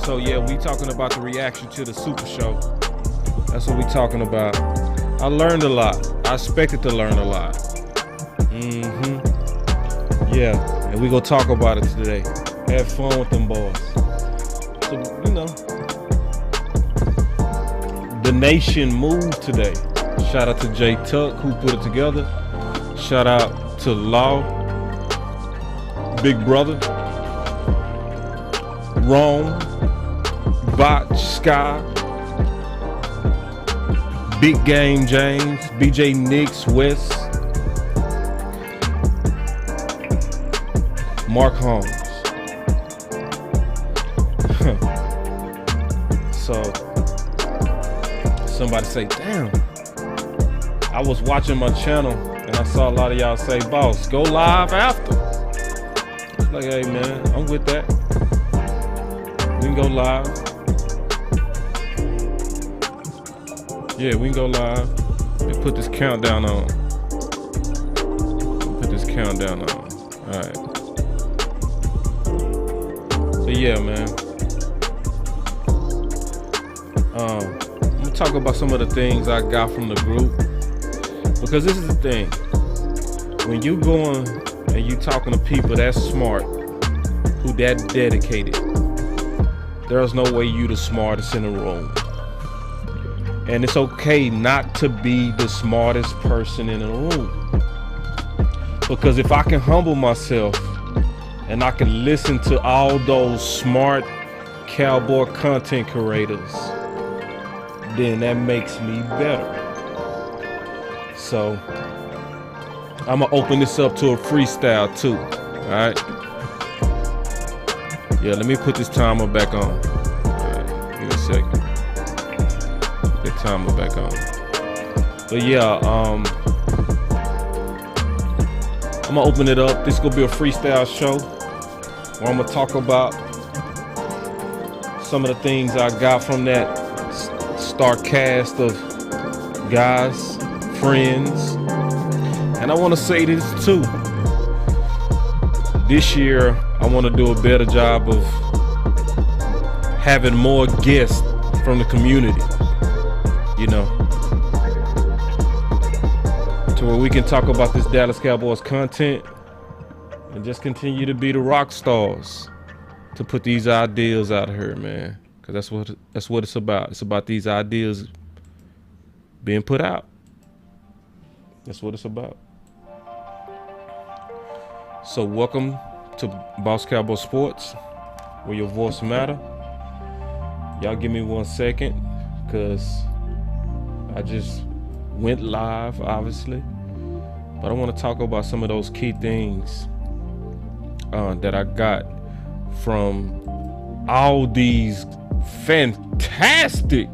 So yeah, we talking about the reaction to the Super Show. That's what we talking about. I learned a lot. I expected to learn a lot. Yeah, and we gonna talk about it today. Have fun with them boys. So, you know, the nation moved today. Shout out to Jay Tuck who put it together. Shout out to Law, Big Brother, Rome, Botch, Sky, Big Game James, BJ Nix, West, Mark Holmes. So somebody say, damn, I was watching my channel and I saw a lot of y'all say, boss, go live after. It's like, hey man, I'm with that. We can go live. Yeah, we can go live. Let's put this countdown on. Put this countdown on. Alright. So yeah, man. I'm gonna talk about some of the things I got from the group. Because this is the thing. When you going and you talking to people that's smart, who that dedicated, there's no way you the smartest in the room. And it's okay not to be the smartest person in the room. Because if I can humble myself and I can listen to all those smart cowboy content creators, then that makes me better. So I'm gonna open this up to a freestyle too. Alright. Yeah, let me put this timer back on. Alright, give me a second. Put the timer back on. But yeah, I'm gonna open it up. This is gonna be a freestyle show where I'm gonna talk about some of the things I got from that star cast of guys, friends. And I want to say this too. This year, I want to do a better job of having more guests from the community, you know, to where we can talk about this Dallas Cowboys content and just continue to be the rock stars to put these ideas out here, man. Because that's what it's about. It's about these ideas being put out. That's what it's about. So welcome to Boss Cowboy Sports, where your voice matter. Y'all give me 1 second, because I just went live, obviously. But I want to talk about some of those key things that I got from all these fantastic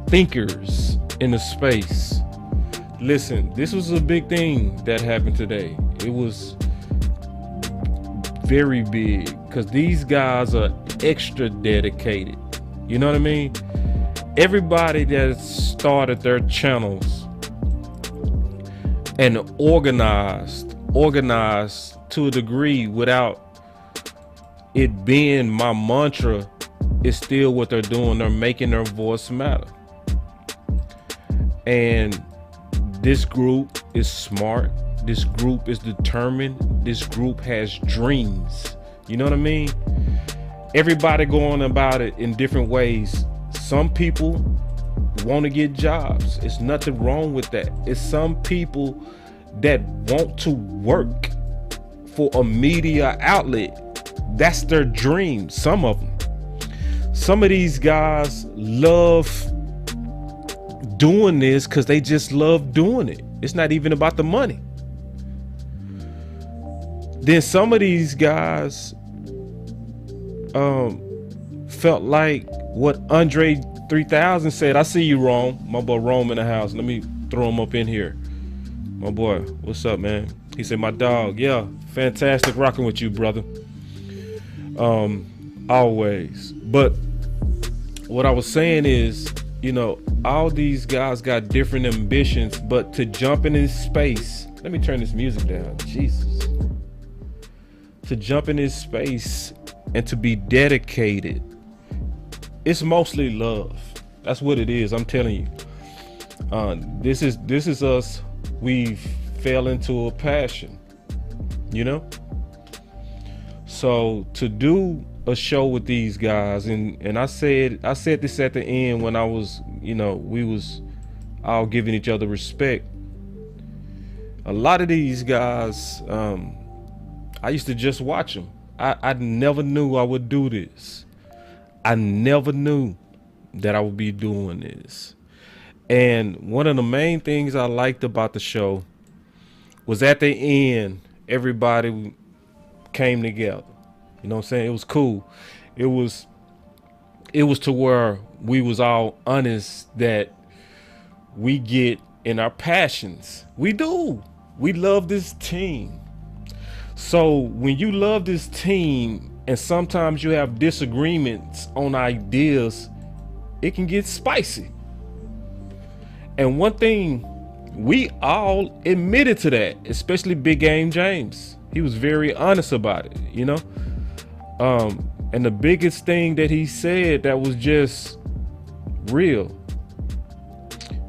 thinkers in the space. Listen, this was a big thing that happened today. It was very big because these guys are extra dedicated. You know what I mean? Everybody that started their channels and organized to a degree without it being my mantra, is still what they're doing. They're making their voice matter. And this group is smart. This group is determined. This group has dreams. You know what I mean? Everybody going about it in different ways. Some people want to get jobs. It's nothing wrong with that. It's some people that want to work for a media outlet. That's their dream. Some of them. Some of these guys love doing this because they just love doing it. It's not even about the money. Then some of these guys felt like what Andre 3000 said. I see you, Rome. My boy Rome in the house. Let me throw him up in here. My boy, what's up, man? He said, my dog. Yeah, fantastic rocking with you, brother. Always. But what I was saying is, you know, all these guys got different ambitions, but to jump in this space, let me turn this music down. Jesus. To jump in this space and to be dedicated. It's mostly love. That's what it is. I'm telling you. This is us. We fell into a passion, you know. So to do a show with these guys, and I said this at the end when I was, you know, we was all giving each other respect. A lot of these guys, I used to just watch them. I never knew I would do this. I never knew that I would be doing this. And one of the main things I liked about the show was at the end, everybody came together. You know what I'm saying? It was cool. It was to where we was all honest that we get in our passions. We do. We love this team. So when you love this team and sometimes you have disagreements on ideas, it can get spicy. And one thing, we all admitted to that, especially Big Game James. He was very honest about it, you know? And the biggest thing that he said that was just real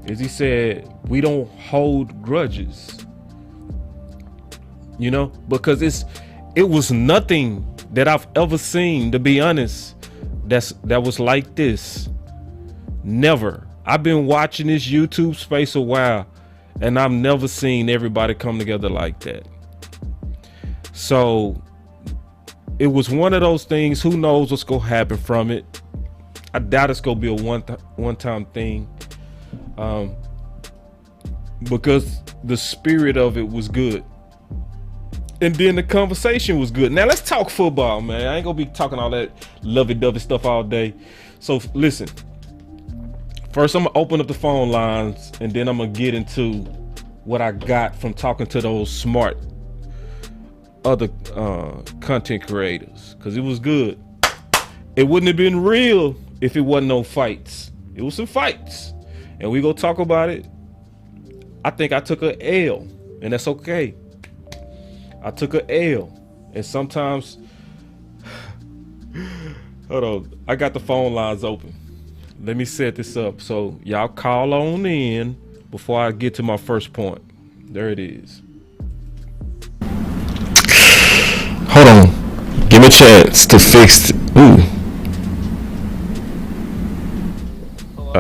is he said, we don't hold grudges. You know, because it was nothing that I've ever seen, to be honest, that was like this. Never. I've been watching this YouTube space a while, and I've never seen everybody come together like that. So it was one of those things. Who knows what's gonna happen from it? I doubt it's gonna be a one-time thing, because the spirit of it was good. And then the conversation was good. Now let's talk football, man. I ain't gonna be talking all that lovey-dovey stuff all day. So listen, first I'm gonna open up the phone lines, and then I'm gonna get into what I got from talking to those smart other content creators, because it was good. It wouldn't have been real if it wasn't no fights. It was some fights, and we gonna talk about it. I think I took a L, and that's okay. I took a L, and sometimes, hold on, I got the phone lines open. Let me set this up so y'all call on in before I get to my first point. There it is. Hold on, give me a chance to fix it. Ooh. All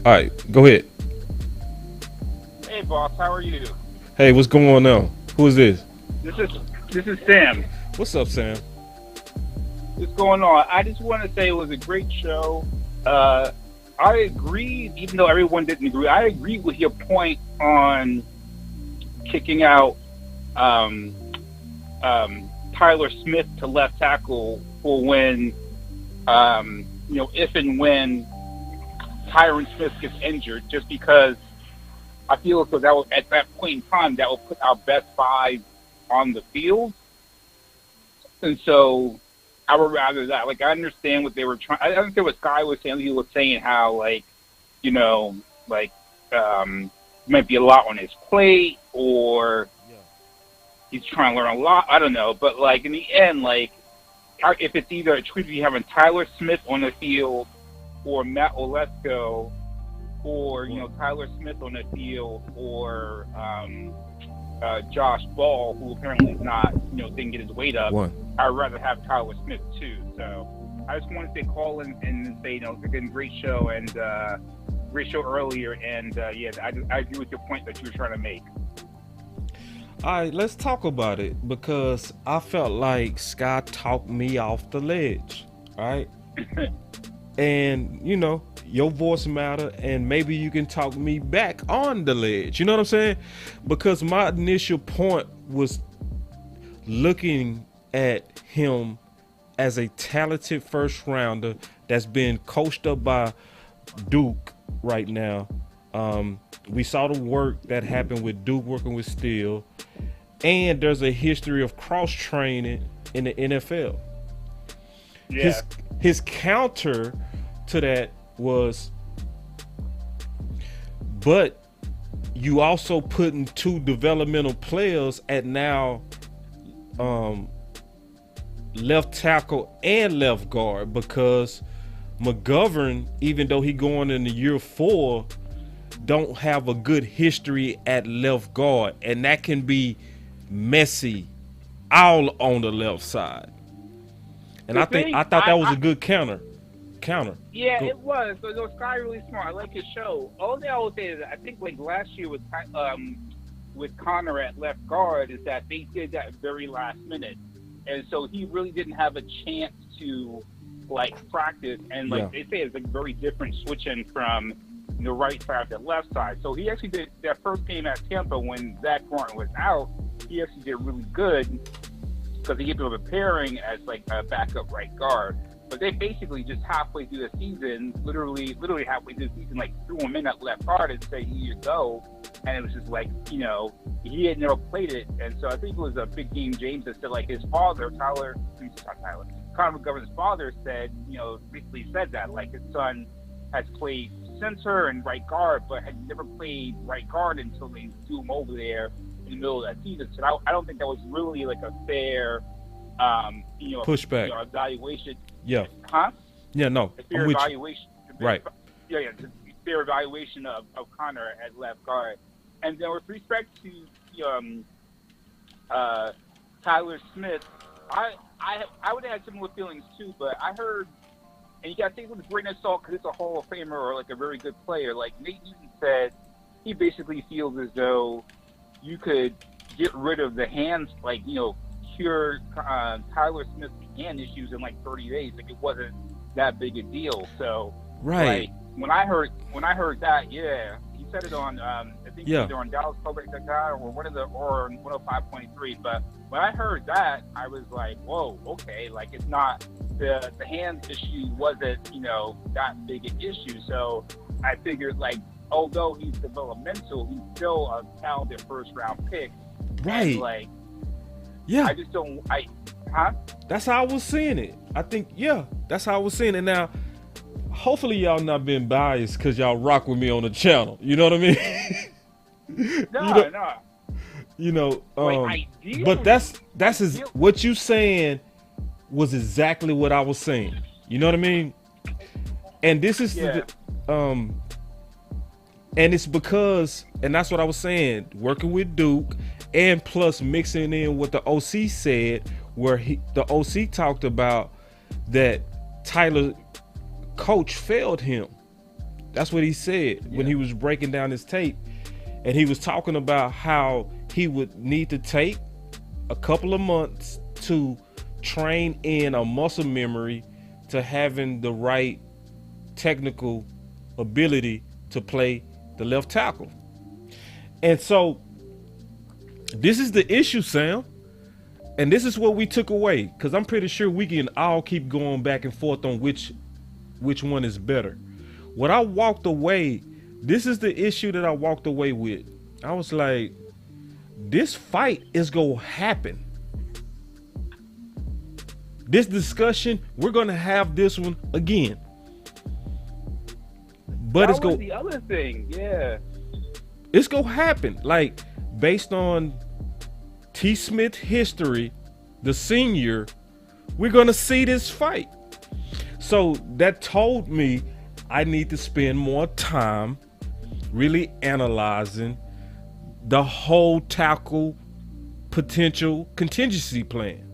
right, go ahead. Hey, boss, how are you? Hey, what's going on? Who is this? This is Sam. What's up, Sam? What's going on? I just want to say it was a great show. I agree, even though everyone didn't agree. I agree with your point on kicking out Tyler Smith to left tackle for when, if and when Tyron Smith gets injured, just because I feel as though that will, at that point in time, that will put our best five on the field. And so I would rather that. Like, I understand what they were trying. I understand what Sky was saying. He was saying how, like, might be a lot on his plate, or he's trying to learn a lot. I don't know. But, like, in the end, like, if it's either a choice of you having Tyler Smith on the field or Matt Olesko, or, Tyler Smith on the field, or Josh Ball, who apparently is not, didn't get his weight up. I'd rather have Tyler Smith too. So I just wanted to call in and say, again, great show, and great show earlier. And I agree with your point that you were trying to make. All right, let's talk about it, because I felt like Sky talked me off the ledge. All right. And, your voice matter, and maybe you can talk me back on the ledge. You know what I'm saying? Because my initial point was looking at him as a talented first rounder that's been coached up by Duke right now. We saw the work that happened with Duke working with Steele, and there's a history of cross training in the NFL. Yeah. His counter to that was, but you also putting two developmental players at now left tackle and left guard, because McGovern, even though he going into year 4, don't have a good history at left guard, and that can be messy all on the left side. And I thought that was a good counter. Yeah, it was. So those guys really smart. I like his show. All thing I will say is, I think like last year with Connor at left guard, is that they did that very last minute, and so he really didn't have a chance to like practice. And like they say, it's like very different switching from the right side to the left side. So he actually did that first game at Tampa when Zach Martin was out. He actually did really good because he gave him a pairing as like a backup right guard. But they basically just halfway through the season, literally halfway through the season, like threw him in at left guard and say, "Here you go." And it was just like, you know, he had never played it. And so I think it was a big game James that said, like, his father, Connor McGovern's father said, you know, basically said that, like, his son has played center and right guard, but had never played right guard until they threw him over there in the middle of that season. So I don't think that was really like a fair, you know, pushback, you know, evaluation. Yeah. Huh? Yeah, no. A fair evaluation. Right. Yeah, fair evaluation of Connor at left guard. And then with respect to Tyler Smith, I would have had similar feelings too, but I heard, and you got to take it with a grain of salt because it's a Hall of Famer or like a very good player. Like Nate Newton said, he basically feels as though you could get rid of the hands, like, you know, cure Tyler Smith's hand issues in like 30 days. Like, it wasn't that big a deal. So, right. Like, when I heard that, yeah, he said it on I think either on DallasCowboys.com or on 105.3. But when I heard that, I was like, whoa, okay, like, it's not the hand issue wasn't, you know, that big an issue. So I figured, like, although he's developmental, he's still a talented first round pick. Right. And, like, yeah. I just don't. That's how I was seeing it. I think, yeah, that's how I was seeing it. Now, hopefully y'all not being biased because y'all rock with me on the channel. You know what I mean? No. You know, ideally, but that's what you saying was exactly what I was saying. You know what I mean? And this is and it's because, and that's what I was saying, working with Duke and plus mixing in what the OC said, where the OC talked about that Tyler coach failed him. That's what he said when he was breaking down his tape. And he was talking about how he would need to take a couple of months to train in a muscle memory to having the right technical ability to play the left tackle. And so this is the issue, Sam. And this is what we took away, because I'm pretty sure we can all keep going back and forth on which one is better. What I walked away, this is the issue that I walked away with. I was like, this fight is going to happen. This discussion, we're going to have this one again. But that was the other thing, yeah. It's going to happen. Like, based on T. Smith history, the senior, we're going to see this fight. So that told me I need to spend more time really analyzing the whole tackle potential contingency plan.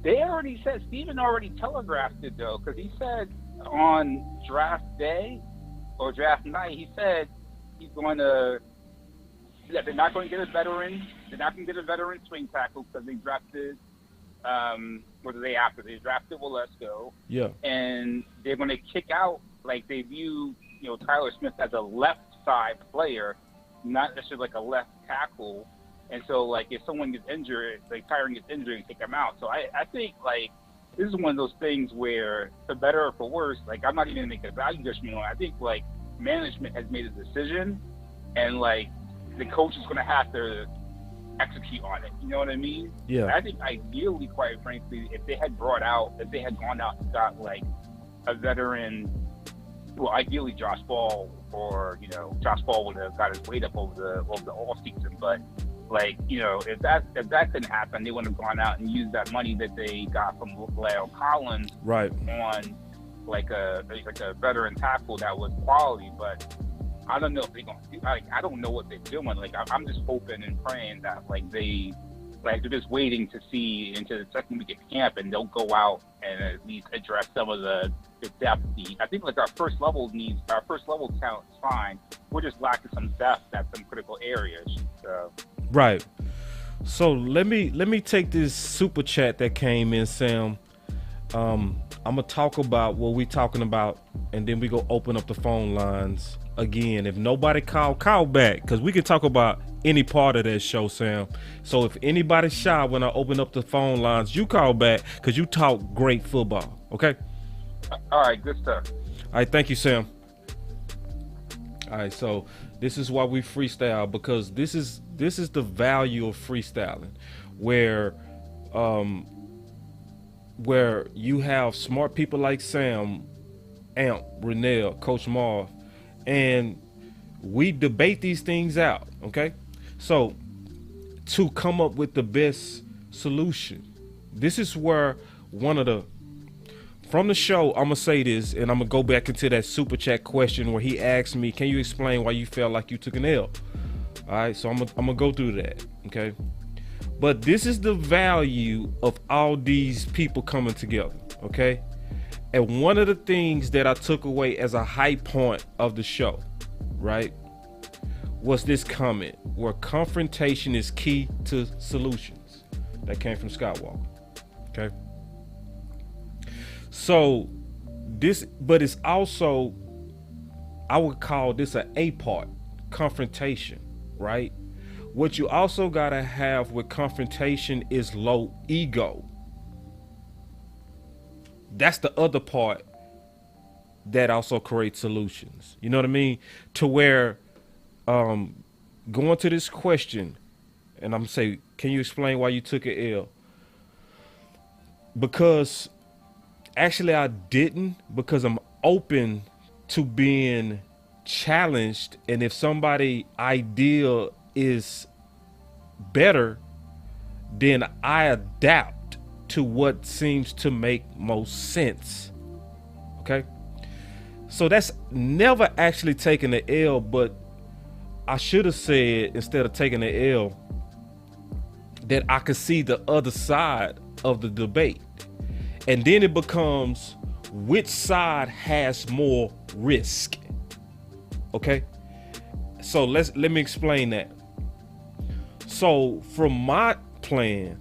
They already said, Steven already telegraphed it though, because he said on draft day or draft night, he said that they're not going to get a veteran. They're not going to get a veteran swing tackle because they drafted, what are they after? They drafted Walesko. Yeah. And they're going to kick out, like, they view, you know, Tyler Smith as a left side player, not necessarily like a left tackle. And so, like, if someone gets injured, like Tyron gets injured, you take him out. So I think, like, this is one of those things where, for better or for worse, like, I'm not even going to make a value judgment on it. I think, like, management has made a decision, and, like, the coach is going to have to execute on it. You know what I mean? Yeah. And I think ideally, quite frankly, if they had gone out and got, like, a veteran, well, ideally Josh Ball, or, you know, Josh Ball would have got his weight up over the all season, but Like, if that couldn't happen, they wouldn't have gone out and used that money that they got from Lyle Collins Right. on like a veteran tackle that was quality. But I don't know if they're gonna do. Like, I don't know what they're doing. Like, I'm just hoping and praying that they're just waiting to see into the second week of camp, and they'll go out and at least address some of the depth need. I think like our first level talent is fine. We're just lacking some depth at some critical areas. So. Right. So let me take this super chat that came in, Sam. I'm gonna talk about what we talking about, and then we go open up the phone lines again. If nobody call back, because we can talk about any part of that show, Sam. So if anybody's shy when I open up the phone lines, you call back because you talk great football. Okay. All right. Good stuff. All right. Thank you, Sam. All right. So this is why we freestyle, because this is the value of freestyling, where you have smart people like Sam, Amp, Renell, Coach Marv, and we debate these things out, okay? So to come up with the best solution, this is where from the show, I'm gonna say this, and I'm gonna go back into that super chat question where he asked me, can you explain why you felt like you took an L? All right, so I'm gonna go through that, okay? But this is the value of all these people coming together, okay? And one of the things that I took away as a high point of the show, right, was this comment where confrontation is key to solutions. That came from Scott Walker, okay? So but it's also, I would call this an A part, confrontation, right? What you also gotta have with confrontation is low ego. That's the other part that also creates solutions. You know what I mean? To where going to this question, and I'm say, can you explain why you took an L? Because actually I didn't, because I'm open to being challenged, and if somebody idea is better, then I adapt to what seems to make most sense. Okay, so that's never actually taking the L, but I should have said, instead of taking the L, that I could see the other side of the debate, and then it becomes which side has more risk. Okay, so let me explain that. So from my plan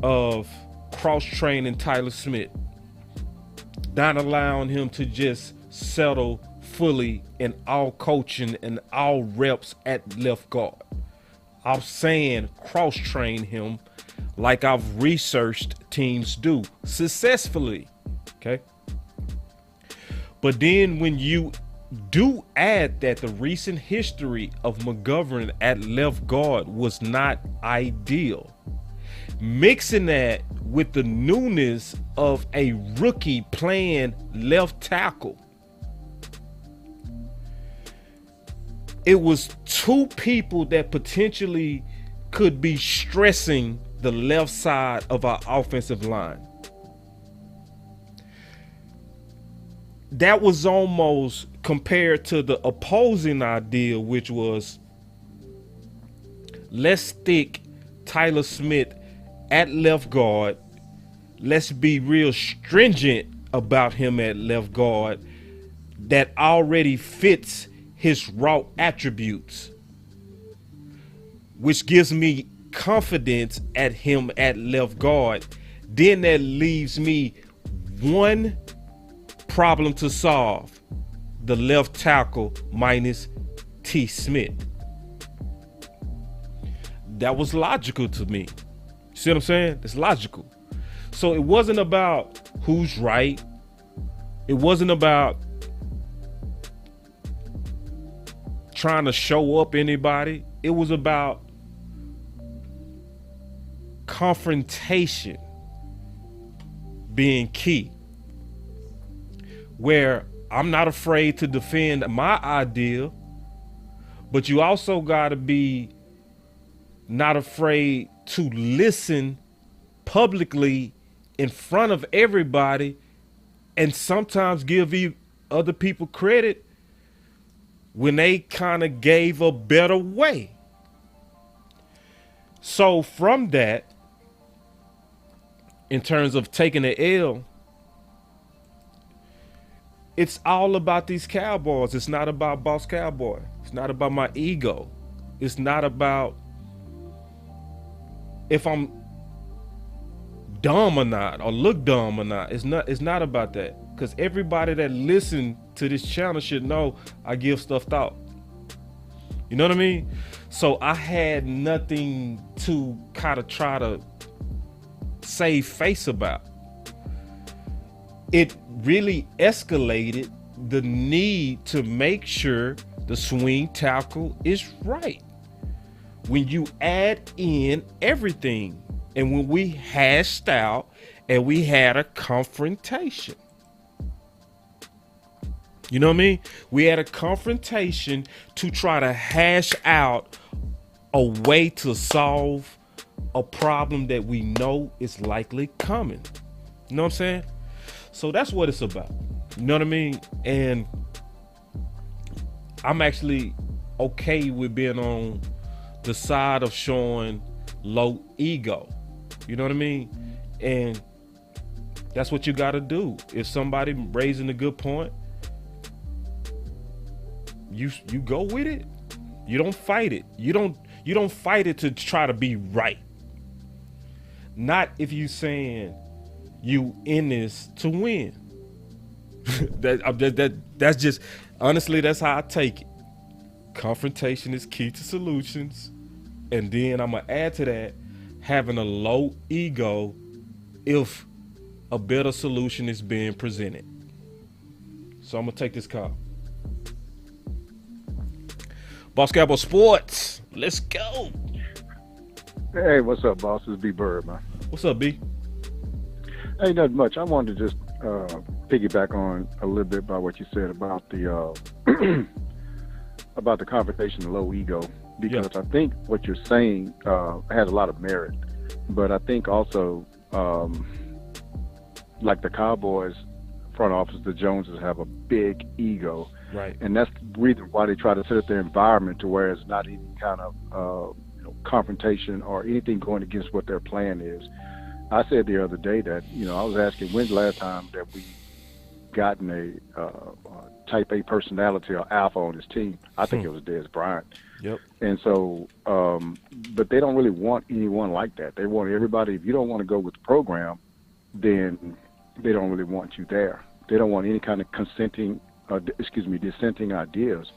of cross-training Tyler Smith, not allowing him to just settle fully in all coaching and all reps at left guard, I'm saying cross-train him like I've researched teams do successfully, okay? But then when you do add that the recent history of McGovern at left guard was not ideal, mixing that with the newness of a rookie playing left tackle, it was two people that potentially could be stressing the left side of our offensive line. That was almost compared to the opposing idea, which was, let's stick Tyler Smith at left guard. Let's be real stringent about him at left guard that already fits his route attributes, which gives me confidence at him at left guard. Then that leaves me one problem to solve: the left tackle minus T. Smith. That was logical to me. See what I'm saying? It's logical. So it wasn't about who's right. It wasn't about trying to show up anybody. It was about confrontation being key, where I'm not afraid to defend my idea, but you also got to be not afraid to listen publicly in front of everybody, and sometimes give you other people credit when they kind of gave a better way. So from that, in terms of taking the L, it's all about these Cowboys. It's not about Boss Cowboy. It's not about my ego. It's not about if I'm dumb or not, or look dumb or not. It's not about that. Because everybody that listen to this channel should know I give stuff thought. You know what I mean? So I had nothing to kind of try to save face about. It really escalated the need to make sure the swing tackle is right. When you add in everything, and when we hashed out and we had a confrontation. You know what I mean? We had a confrontation to try to hash out a way to solve a problem that we know is likely coming. You know what I'm saying? So that's what it's about. You know what I mean? And I'm actually okay with being on the side of showing low ego. You know what I mean? And that's what you got to do. If somebody raising a good point, you go with it. You don't fight it. You don't fight it to try to be right. Not if you saying you in this to win. That's just, honestly, that's how I take it. Confrontation is key to solutions. And then I'm gonna add to that, having a low ego if a better solution is being presented. So I'm gonna take this call. Boss Cowboy Sports, let's go. Hey, what's up, boss? It's B Bird, man. What's up, B? Hey, nothing much. I wanted to just piggyback on a little bit about what you said about the about the confrontation of low ego, because I think what you're saying has a lot of merit, but I think also like the Cowboys front office, the Joneses have a big ego. Right. And that's the reason why they try to set up their environment to where it's not any kind of confrontation or anything going against what their plan is. I said the other day that, I was asking when's the last time that we gotten a type A personality or alpha on this team. I think it was Dez Bryant. Yep. And so, but they don't really want anyone like that. They want everybody, if you don't want to go with the program, then they don't really want you there. They don't want any kind of dissenting ideas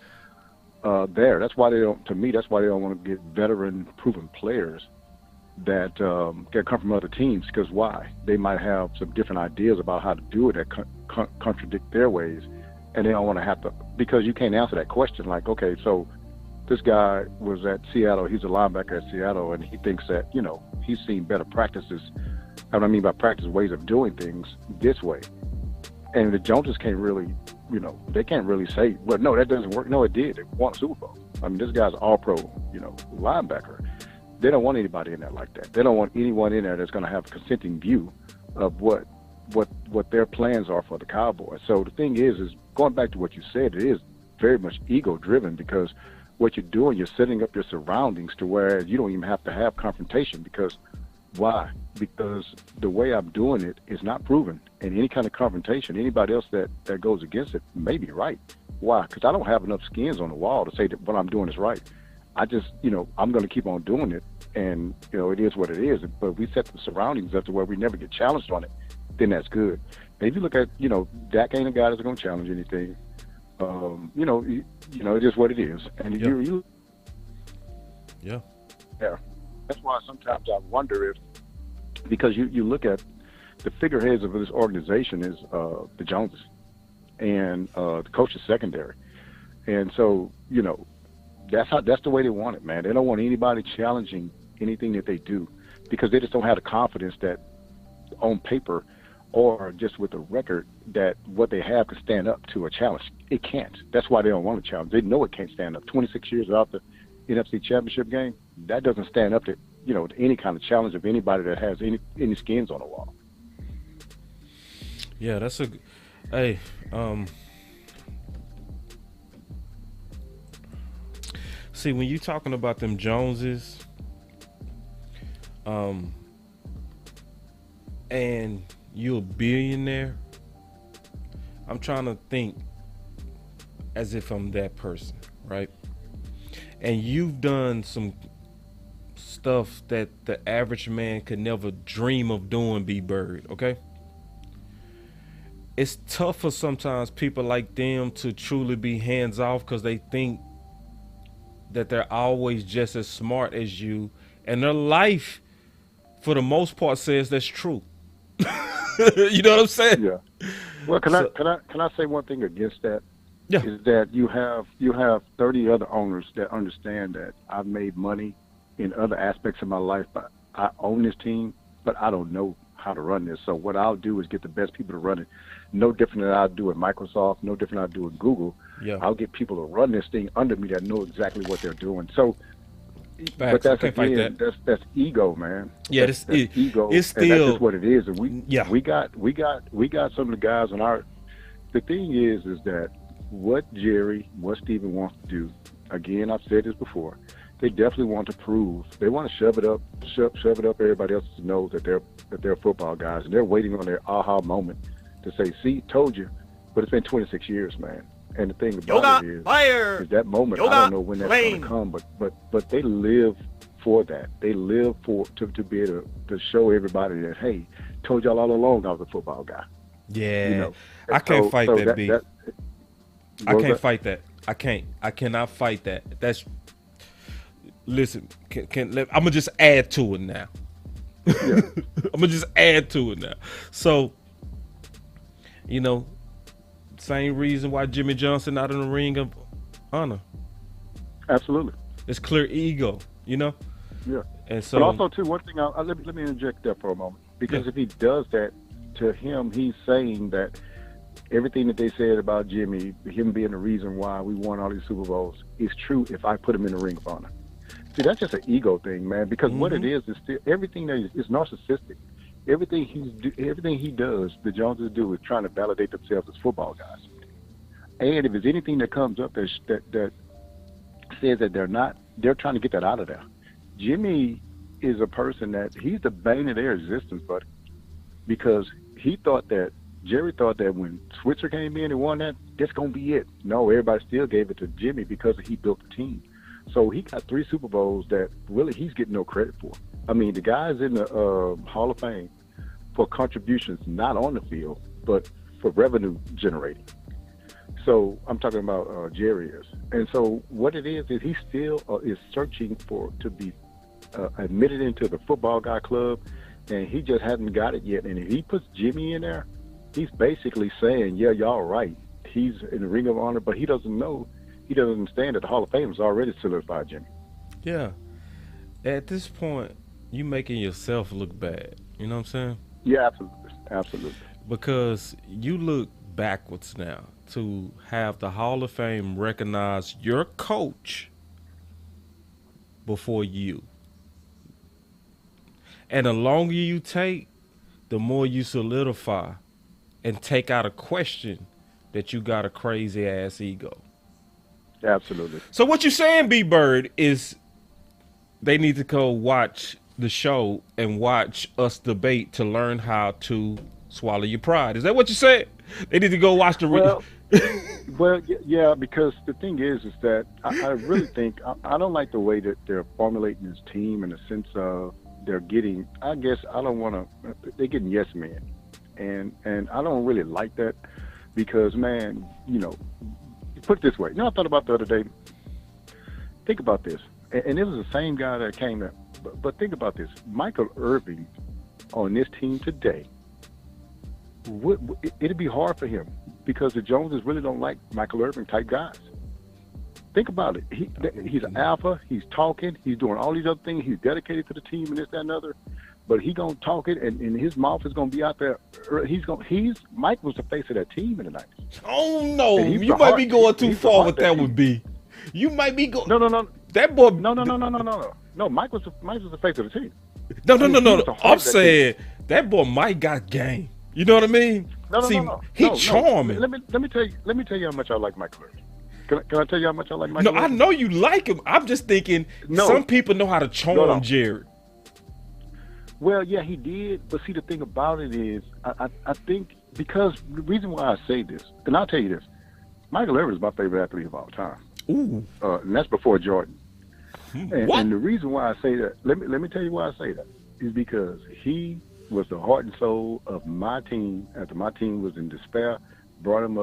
there. That's why they don't, to me, that's why they don't want to get veteran proven players that can come from other teams, because why? They might have some different ideas about how to do it that contradict their ways, and they don't want to have to, because you can't answer that question like, okay, so this guy was at Seattle, he's a linebacker at Seattle, and he thinks that, he's seen better practices. What I mean by practice, ways of doing things this way. And the Joneses can't really, they can't really say, well, no, that doesn't work. No, it did. They won a Super Bowl. I mean, this guy's all-pro, linebacker. They don't want anybody in there like that. They don't want anyone in there that's going to have a consenting view of what their plans are for the Cowboys. So the thing is going back to what you said, it is very much ego-driven, because what you're doing, you're setting up your surroundings to where you don't even have to have confrontation. Because why? Because the way I'm doing it is not proven. And any kind of confrontation, anybody else that goes against it may be right. Why? Because I don't have enough skins on the wall to say that what I'm doing is right. I just, I'm going to keep on doing it. And, it is what it is. But if we set the surroundings up to where we never get challenged on it, then that's good. And if you look at, Dak ain't a guy that's going to challenge anything. It is what it is. And yeah. That's why sometimes I wonder if, because you look at the figureheads of this organization is the Joneses, and the coach is secondary. And so, that's the way they want it, man. They don't want anybody challenging anything that they do, because they just don't have the confidence that on paper or just with the record that what they have can stand up to a challenge. It can't. That's why they don't want to challenge. They know it can't stand up. 26 years without the NFC Championship game, that doesn't stand up to to any kind of challenge of anybody that has any skins on the wall. Yeah, that's a. Hey, see, when you talking about them Joneses, and you're a billionaire, I'm trying to think as if I'm that person, right? And you've done some stuff that the average man could never dream of doing, B-Bird, okay? It's tough for sometimes people like them to truly be hands off because they think that they're always just as smart as you, and their life for the most part says that's true. You know what I'm saying? Yeah. Well, can I say one thing against that? Yeah. Is that you have 30 other owners that understand that I've made money in other aspects of my life, but I own this team, but I don't know how to run this. So what I'll do is get the best people to run it. No different than I'll do at Microsoft, no different than I'll do at Google. Yeah. I'll get people to run this thing under me that know exactly what they're doing. So, Facts. but that's Fight again, that. that's ego, man. Yeah, that's ego. It's still, and that's just what it is. And yeah. we got some of the guys on our. The thing is that what Jerry, what Steven wants to do. Again, I've said this before. They definitely want to prove. They want to shove it up everybody else's nose that they're football guys, and they're waiting on their aha moment to say, "See, told you." But it's been 26 years, man. And the thing about it is that moment. I don't know when that's going to come, but they live for that. They live to be able to show everybody that, hey, told y'all all along I was a football guy. Yeah, I can't fight that beat. I can't fight that. I cannot fight that. That's. Listen, I'm gonna just add to it now. Yeah. I'm gonna just add to it now. So, same reason why Jimmy Johnson not in the Ring of Honor. Absolutely. It's clear ego, Yeah. And so, but also too, one thing. Let me interject there for a moment, because if he does that, to him, he's saying that everything that they said about Jimmy, him being the reason why we won all these Super Bowls, is true if I put him in the Ring of Honor. See, that's just an ego thing, man. Because what it is still everything that is narcissistic. Everything he does, the Joneses do, is trying to validate themselves as football guys. And if there's anything that comes up that says that they're not, they're trying to get that out of there. Jimmy is a person that he's the bane of their existence, buddy, because Jerry thought that when Switzer came in and won that's gonna be it. No, everybody still gave it to Jimmy because he built the team. So he got 3 Super Bowls that really he's getting no credit for. I mean, the guy's in the Hall of Fame for contributions not on the field, but for revenue generating. So I'm talking about Jerry is. And so what it is he still is searching to be admitted into the football guy club, and he just hasn't got it yet. And if he puts Jimmy in there, he's basically saying, yeah, y'all right. He's in the Ring of Honor, but he doesn't understand that the Hall of Fame has already solidified Jimmy. Yeah. At this point, you making yourself look bad. You know what I'm saying? Yeah, absolutely. Because you look backwards now to have the Hall of Fame recognize your coach before you. And the longer you take, the more you solidify and take out a question that you got a crazy ass ego. Absolutely. So what you're saying, B-Bird, is they need to go watch the show and watch us debate to learn how to swallow your pride. Is that what you said? They need to go watch the well, yeah, because the thing is that I really think I don't like the way that they're formulating this team in the sense of they're getting, I guess I don't want to, they're getting yes men. And I don't really like that because, man, put it this way. I thought about the other day. Think about this. And it was the same guy that came in. But think about this. Michael Irvin on this team today, it'd be hard for him because the Joneses really don't like Michael Irvin type guys. Think about it. He's an alpha. He's talking. He's doing all these other things. He's dedicated to the team and this, that, and other. But he gonna talk it, and his mouth is gonna be out there. Mike was the face of that team in the 90s. Oh no, you might be going too far with that would be. You might be going. No. That boy. No, Mike was the face of the team. No. was the heart I'm of that saying that boy Mike got game. You know what I mean? He charming. Let me tell you how much I like Michael Irvin. Can I tell you how much I like Michael No, Irvin? I know you like him. I'm just thinking some people know how to charm Jared. Well, yeah, he did. But see, the thing about it is, I think because the reason why I say this, and I'll tell you this, Michael Irvin is my favorite athlete of all time. Ooh. And that's before Jordan. What? And the reason why I say that, let me tell you why I say that, is because he was the heart and soul of my team after my team was in despair, brought him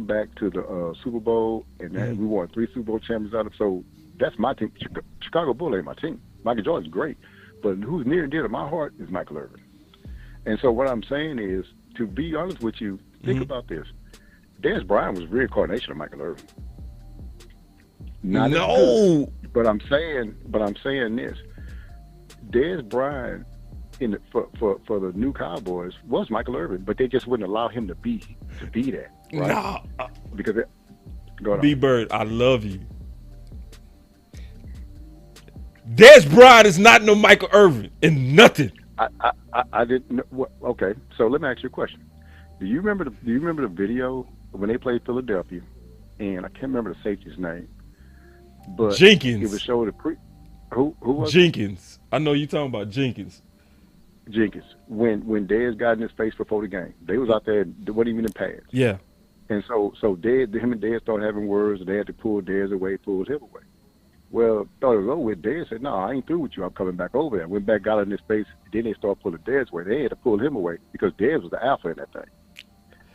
back to the Super Bowl, and we won 3 Super Bowl champions out of. So that's my team. Chicago Bulls ain't my team. Michael Jordan's great, but who's near and dear to my heart is Michael Irvin. And so what I'm saying is, to be honest with you, think about this. Dez Bryant was reincarnation of Michael Irvin. Not as good, but I'm saying this. Dez Bryant for the new Cowboys was Michael Irvin, but they just wouldn't allow him to be that. Right? Nah. Because B-Bird, I love you. Dez Bryant is not no Michael Irvin and nothing. I didn't know. Okay, so let me ask you a question. Do you remember the video when they played Philadelphia, and I can't remember the safety's name, but Jenkins. It was showed who was Jenkins. I know you talking about Jenkins. When Dez got in his face before the game, they was out there. They wasn't even in pads. Yeah. And so him and Dez started having words, and they had to pull Dez away, pull him away. Well, thought it was over with. Dez said, "No, I ain't through with you. I'm coming back over there." Went back, got in his face. Then they started pulling Dez away. They had to pull him away because Dez was the alpha in that thing.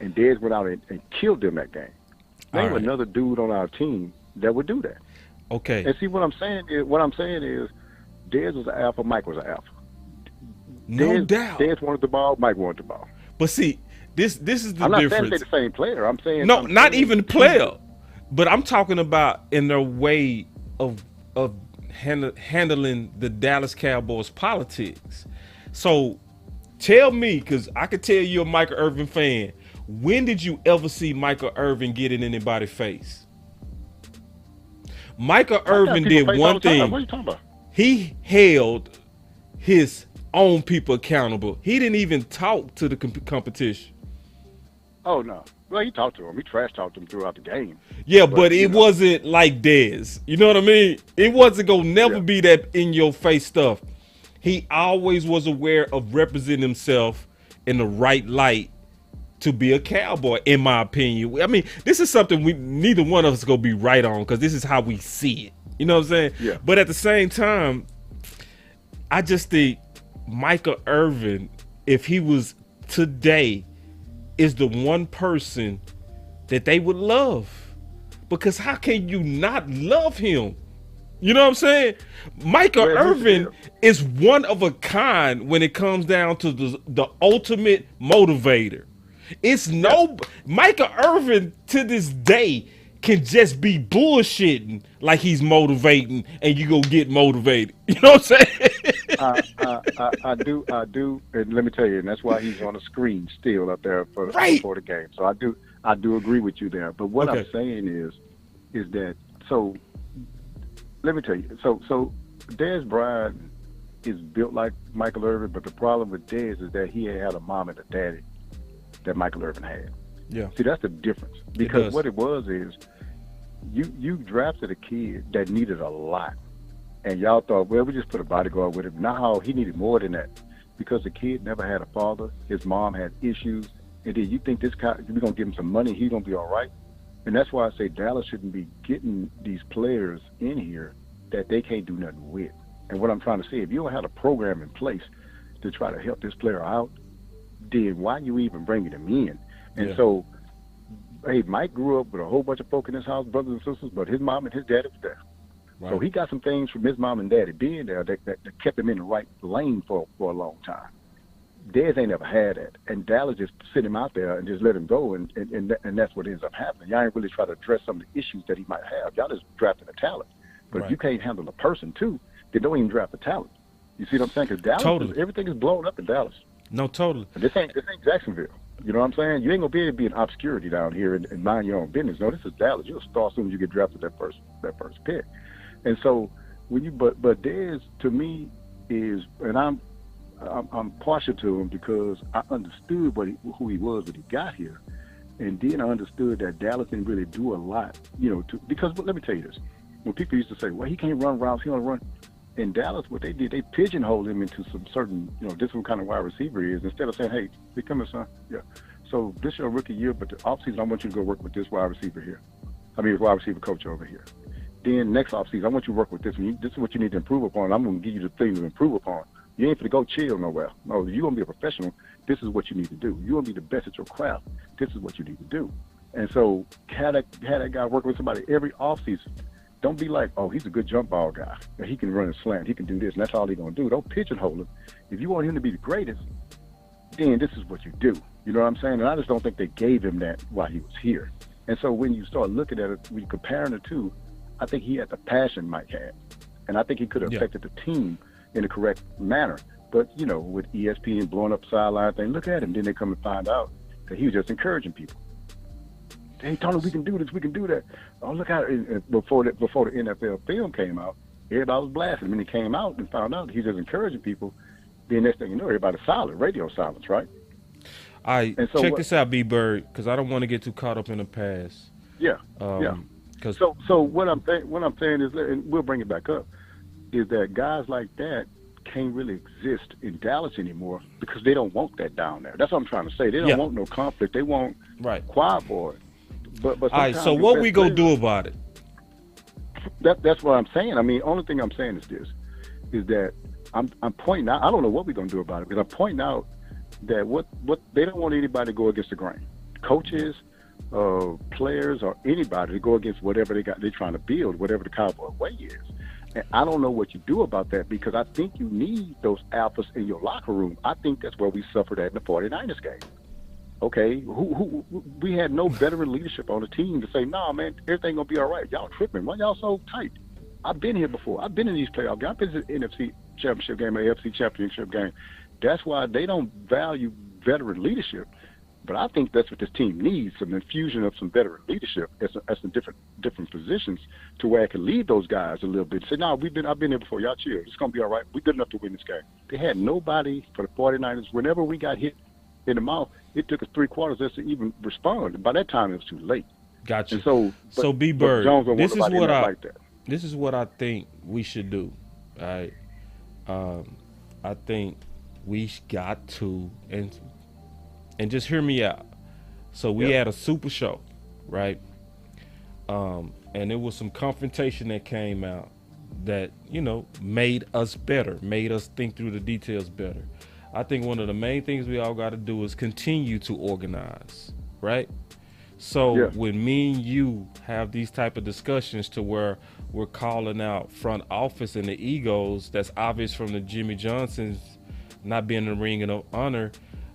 And Dez went out and killed them that game. Name another dude on our team that would do that. Okay. And see what I'm saying is, Dez was the alpha, Mike was the alpha. No doubt. Dez wanted the ball, Mike wanted the ball. But see, this is the difference. I'm not saying they're the same player. I'm saying not even player. But I'm talking about in their way of handling the Dallas Cowboys politics. So tell me, because I could tell you're a Michael Irvin fan, when did you ever see Michael Irvin get in anybody's face? Michael Irvin did one thing. What are you talking about? He held his own people accountable. He didn't even talk to the competition. Oh, no. Well, he talked to him. He trash talked to him throughout the game. Yeah, but it wasn't like Dez. You know what I mean? It wasn't going to never be that in-your-face stuff. He always was aware of representing himself in the right light to be a Cowboy, in my opinion. I mean, this is something neither one of us going to be right on because this is how we see it. You know what I'm saying? Yeah. But at the same time, I just think Michael Irvin, if he was today, is the one person that they would love. Because how can you not love him? You know what I'm saying? Michael Irvin is one of a kind when it comes down to the ultimate motivator. It's Michael Irvin to this day can just be bullshitting like he's motivating and you go get motivated. You know what I'm saying? I do, and let me tell you, and that's why he's on the screen still up there for the game. So I do agree with you there. But what I'm saying is that, so let me tell you, so Dez Bryant is built like Michael Irvin, but the problem with Dez is that he had a mom and a daddy that Michael Irvin had. Yeah. See, that's the difference. Because what it was is you drafted a kid that needed a lot. And y'all thought, well, we just put a bodyguard with him. No, he needed more than that. Because the kid never had a father. His mom had issues. And then you think this guy, we're going to give him some money, he's going to be all right? And that's why I say Dallas shouldn't be getting these players in here that they can't do nothing with. And what I'm trying to say, if you don't have a program in place to try to help this player out, then why you even bringing him in? And so, hey, Mike grew up with a whole bunch of folk in his house, brothers and sisters, but his mom and his daddy was there. Right. So he got some things from his mom and daddy being there that kept him in the right lane for a long time. Dez ain't never had that. And Dallas just sit him out there and just let him go, and that's what ends up happening. Y'all ain't really try to address some of the issues that he might have. Y'all just drafting a talent. But if you can't handle a person, too, then don't even draft a talent. You see what I'm saying? Because Dallas, everything is blown up in Dallas. No, totally. And this ain't Jacksonville. You know what I'm saying? You ain't gonna be able to be in obscurity down here and mind your own business. No, this is Dallas. You're a star as soon as you get drafted that first pick. And so when you but Dez to me is, and I'm partial to him because I understood who he was when he got here, and then I understood that Dallas didn't really do a lot, because let me tell you this: when people used to say, "Well, he can't run routes, he don't run," in Dallas, what they did, they pigeonholed him into some certain, this is what kind of wide receiver he is. Instead of saying, "Hey, here comes son, yeah, so this is your rookie year, but the offseason I want you to go work with this wide receiver here. Wide receiver coach over here. Then next offseason, I want you to work with this one. This is what you need to improve upon. I'm going to give you the thing to improve upon. You ain't going to go chill nowhere. No, you're going to be a professional. This is what you need to do. You're going to be the best at your craft. This is what you need to do." And so had that guy work with somebody every offseason. Don't be like, "Oh, he's a good jump ball guy. He can run a slant. He can do this, and that's all he's going to do." Don't pigeonhole him. If you want him to be the greatest, then this is what you do. You know what I'm saying? And I just don't think they gave him that while he was here. And so when you start looking at it, when you're comparing the two, I think he had the passion Mike had. And I think he could have affected the team in the correct manner. But, with ESPN blowing up the sideline thing, look at him. Then they come and find out that he was just encouraging people. Hey, Tony, we can do this, we can do that. Oh, look out. Before the NFL film came out, everybody was blasting him. And he came out and found out he's just encouraging people. Then next thing you know, everybody's silent, radio silence, right? All right, so check this out, B-Bird, because I don't want to get too caught up in the past. Yeah, yeah. So what I'm saying is, and we'll bring it back up, is that guys like that can't really exist in Dallas anymore because they don't want that down there. That's what I'm trying to say. They don't want no conflict. They want quiet boy. But all right, so what we gonna do about it? That's what I'm saying. Only thing I'm saying is this, is that I'm pointing out. I don't know what we're gonna do about it, because I'm pointing out that what they don't want anybody to go against the grain. Coaches, players, or anybody to go against whatever they're trying to build, whatever the Cowboy way is. And I don't know what you do about that, because I think you need those alphas in your locker room. I think that's where we suffered at in the 49ers game. Okay, we had no veteran leadership on the team to say, "No, man, everything gonna be all right. Y'all tripping. Why y'all so tight?" I've been here before. I've been in these playoff games. I've been in the NFC Championship game, AFC Championship game. That's why they don't value veteran leadership. But I think that's what this team needs, some infusion of some veteran leadership at some different positions, to where I can lead those guys a little bit. Say, "No, I've been here before. Y'all chill. It's going to be all right. We're good enough to win this game." They had nobody for the 49ers. Whenever we got hit in the mouth, it took us 3 quarters just to even respond. By that time, it was too late. Gotcha. And so B-Bird, this is what I think we should do. All right. I think we got to, and just hear me out. So we had a super show, right? And there was some confrontation that came out that, made us better, made us think through the details better. I think one of the main things we all got to do is continue to organize, right? So when me and you have these type of discussions to where we're calling out front office and the egos, that's obvious from the Jimmy Johnsons not being in the ring of honor,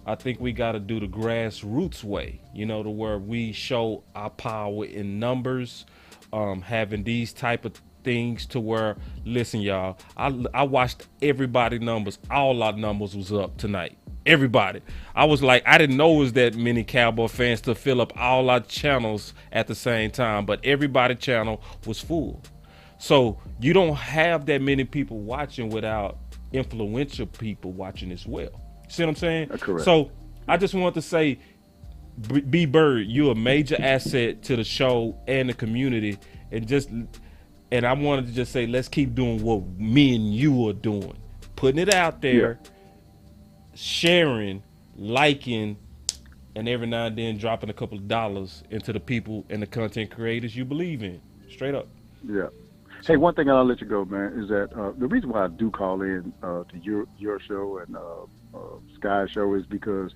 I think we got to do the grassroots way, to where we show our power in numbers, having these type of things to where, listen, y'all, I watched everybody numbers. All our numbers was up tonight. Everybody. I was like, I didn't know it was that many Cowboy fans to fill up all our channels at the same time, but everybody channel was full. So you don't have that many people watching without influential people watching as well. See what I'm saying? Correct. So I just want to say, B-Bird, you're a major asset to the show and the community, and I wanted to just say, let's keep doing what me and you are doing, putting it out there, sharing, liking, and every now and then dropping a couple of dollars into the people and the content creators you believe in. Straight up. Yeah. Hey, one thing I'll let you go, man, is that the reason why I do call in to your show and Sky's show is because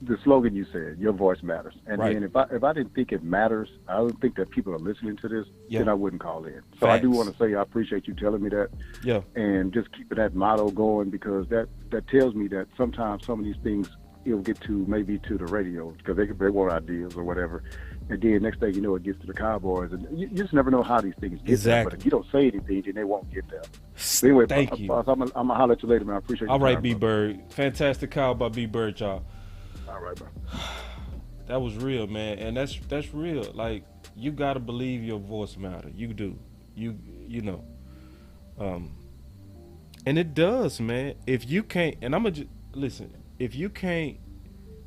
the slogan you said, your voice matters. And then if I didn't think it matters, I don't think that people are listening to this, then I wouldn't call in. So I do want to say I appreciate you telling me that. Yeah. And just keeping that motto going, because that tells me that sometimes some of these things it'll get to maybe to the radio because they want ideas or whatever. And then next thing you know, it gets to the Cowboys. And you just never know how these things get there. But if you don't say anything, then they won't get there. So anyway, thank you. I'm going to holler at you later, man. I appreciate you. All right, B-Bird. Fantastic call by B-Bird, y'all. All right, bro. That was real, man. And that's real. Like, you got to believe your voice matter. You do. You know. Um, and it does, man. If you can't, and I'm gonna listen. If you can't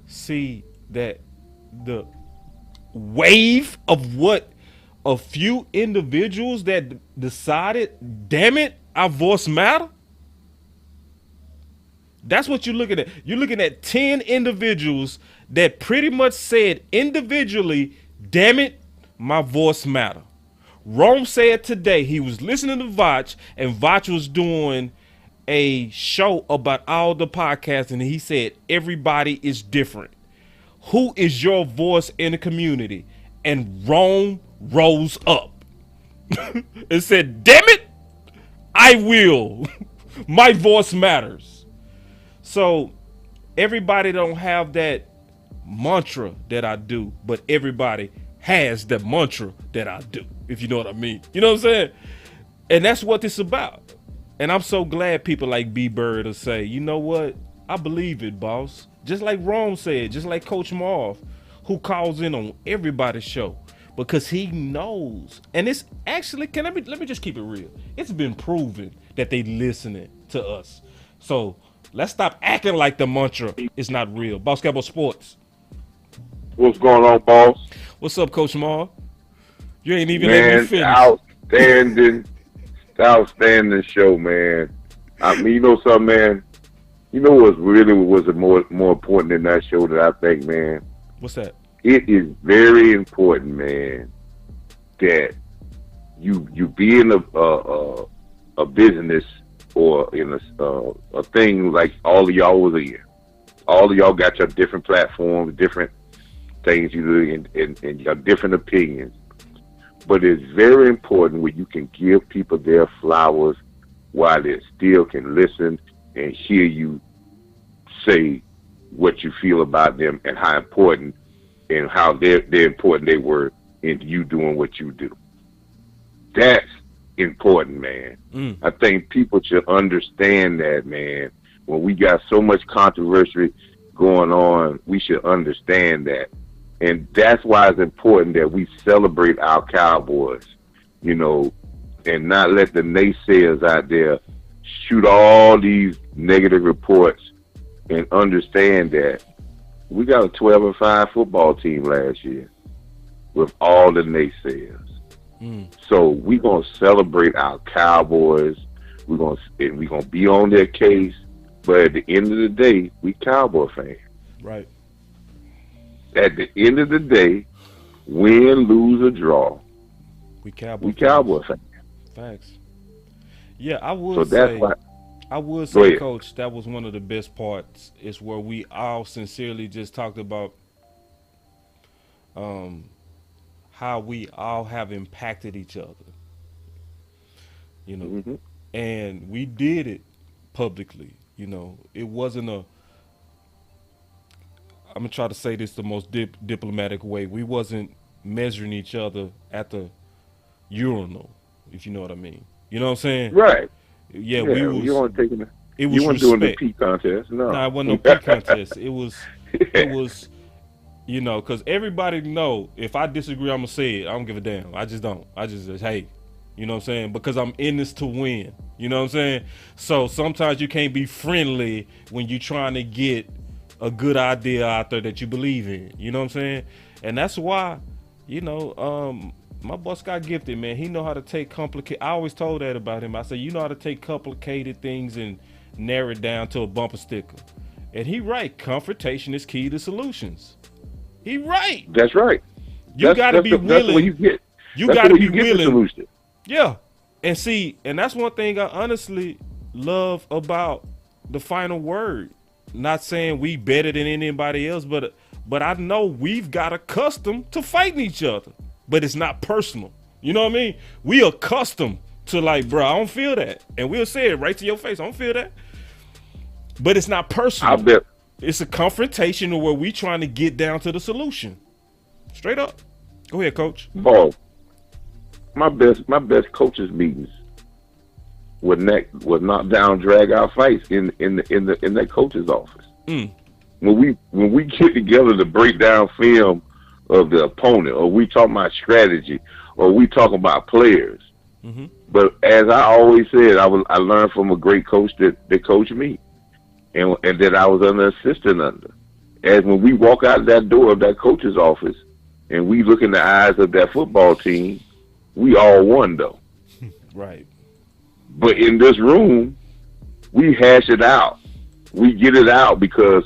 see that the wave of what a few individuals that decided, damn it, our voice matter. That's what you're looking at. You're looking at 10 individuals that pretty much said individually, damn it, my voice matter. Rome said today he was listening to Vach, and Vach was doing a show about all the podcasts, and he said everybody is different. Who is your voice in the community? And Rome rose up and said, damn it, I will. My voice matters. So everybody don't have that mantra that I do, but everybody has the mantra that I do, if you know what I mean. You know what I'm saying? And that's what it's about. And I'm so glad people like B Bird will say, you know what? I believe it, boss. Just like Rome said, just like Coach Marv, who calls in on everybody's show because he knows. And it's actually, let me just keep it real. It's been proven that they listening to us. So let's stop acting like the mantra is not real. Boss Cowboy Sports. What's going on, boss? What's up, Coach Marv? You ain't even let me finish. Outstanding show, man. I mean, you know something, man? You know what's really was more important than that show that I think, man? What's that? It is very important, man, that you be in a business or in a thing like all of y'all was in. All of y'all got your different platforms, different things you do, and your different opinions. But it's very important when you can give people their flowers while they still can listen and hear you say what you feel about them and how important and how they're important they were in you doing what you do. That's important, man. I think people should understand that, man. When we got so much controversy going on, we should understand that. And that's why it's important that we celebrate our Cowboys, you know, and not let the naysayers out there shoot all these negative reports, and understand that we got a 12-5 football team last year with all the naysayers. So we're going to celebrate our Cowboys. We're gonna be on their case. But at the end of the day, we Cowboy fans. Right. At the end of the day, win, lose, or draw, we Cowboy fans. Facts. Yeah, I would so say. That's why, I would say, Coach, that was one of the best parts. Is where we all sincerely just talked about how we all have impacted each other. You know, and we did it publicly. You know, it wasn't a. I'm gonna try to say this the most diplomatic way. We wasn't measuring each other at the urinal, if you know what I mean. You know what I'm saying? Right. Yeah, we was. You weren't taking it was you weren't respect. doing the pee contest. No, it wasn't no pee contest. It was, you know, because everybody know if I disagree, I'm gonna say it. I don't give a damn. I just don't. I just hey, you know what I'm saying? Because I'm in this to win. You know what I'm saying? So sometimes you can't be friendly when you're trying to get a good idea out there that you believe in. You know what I'm saying? And that's why, you know, my boss got gifted, man. He know how to take complicated. I always told that about him. I said, you know how to take complicated things and narrow it down to a bumper sticker. And he right. Confrontation is key to solutions. He right. That's right. You got to be willing. That's what you get. You got to be willing. The solution. Yeah. And see, and that's one thing I honestly love about the final word. Not saying we better than anybody else, but I know we've got accustomed to fighting each other. But it's not personal. You know what I mean? We accustomed to like, bro, I don't feel that. And we'll say it right to your face. I don't feel that. But it's not personal. I bet. It's a confrontation where we trying to get down to the solution. Straight up. Go ahead, Coach. Ball. My best coaches meetings would knock down, drag out fights in that coach's office. When we get together to break down film of the opponent, or we talk about strategy, or we talk about players, Mm-hmm. But as I always said, I learned from a great coach that coached me, and that I was an assistant under. As when we walk out that door of that coach's office, and we look in the eyes of that football team, we all won though. Right. But in this room, we hash it out. We get it out because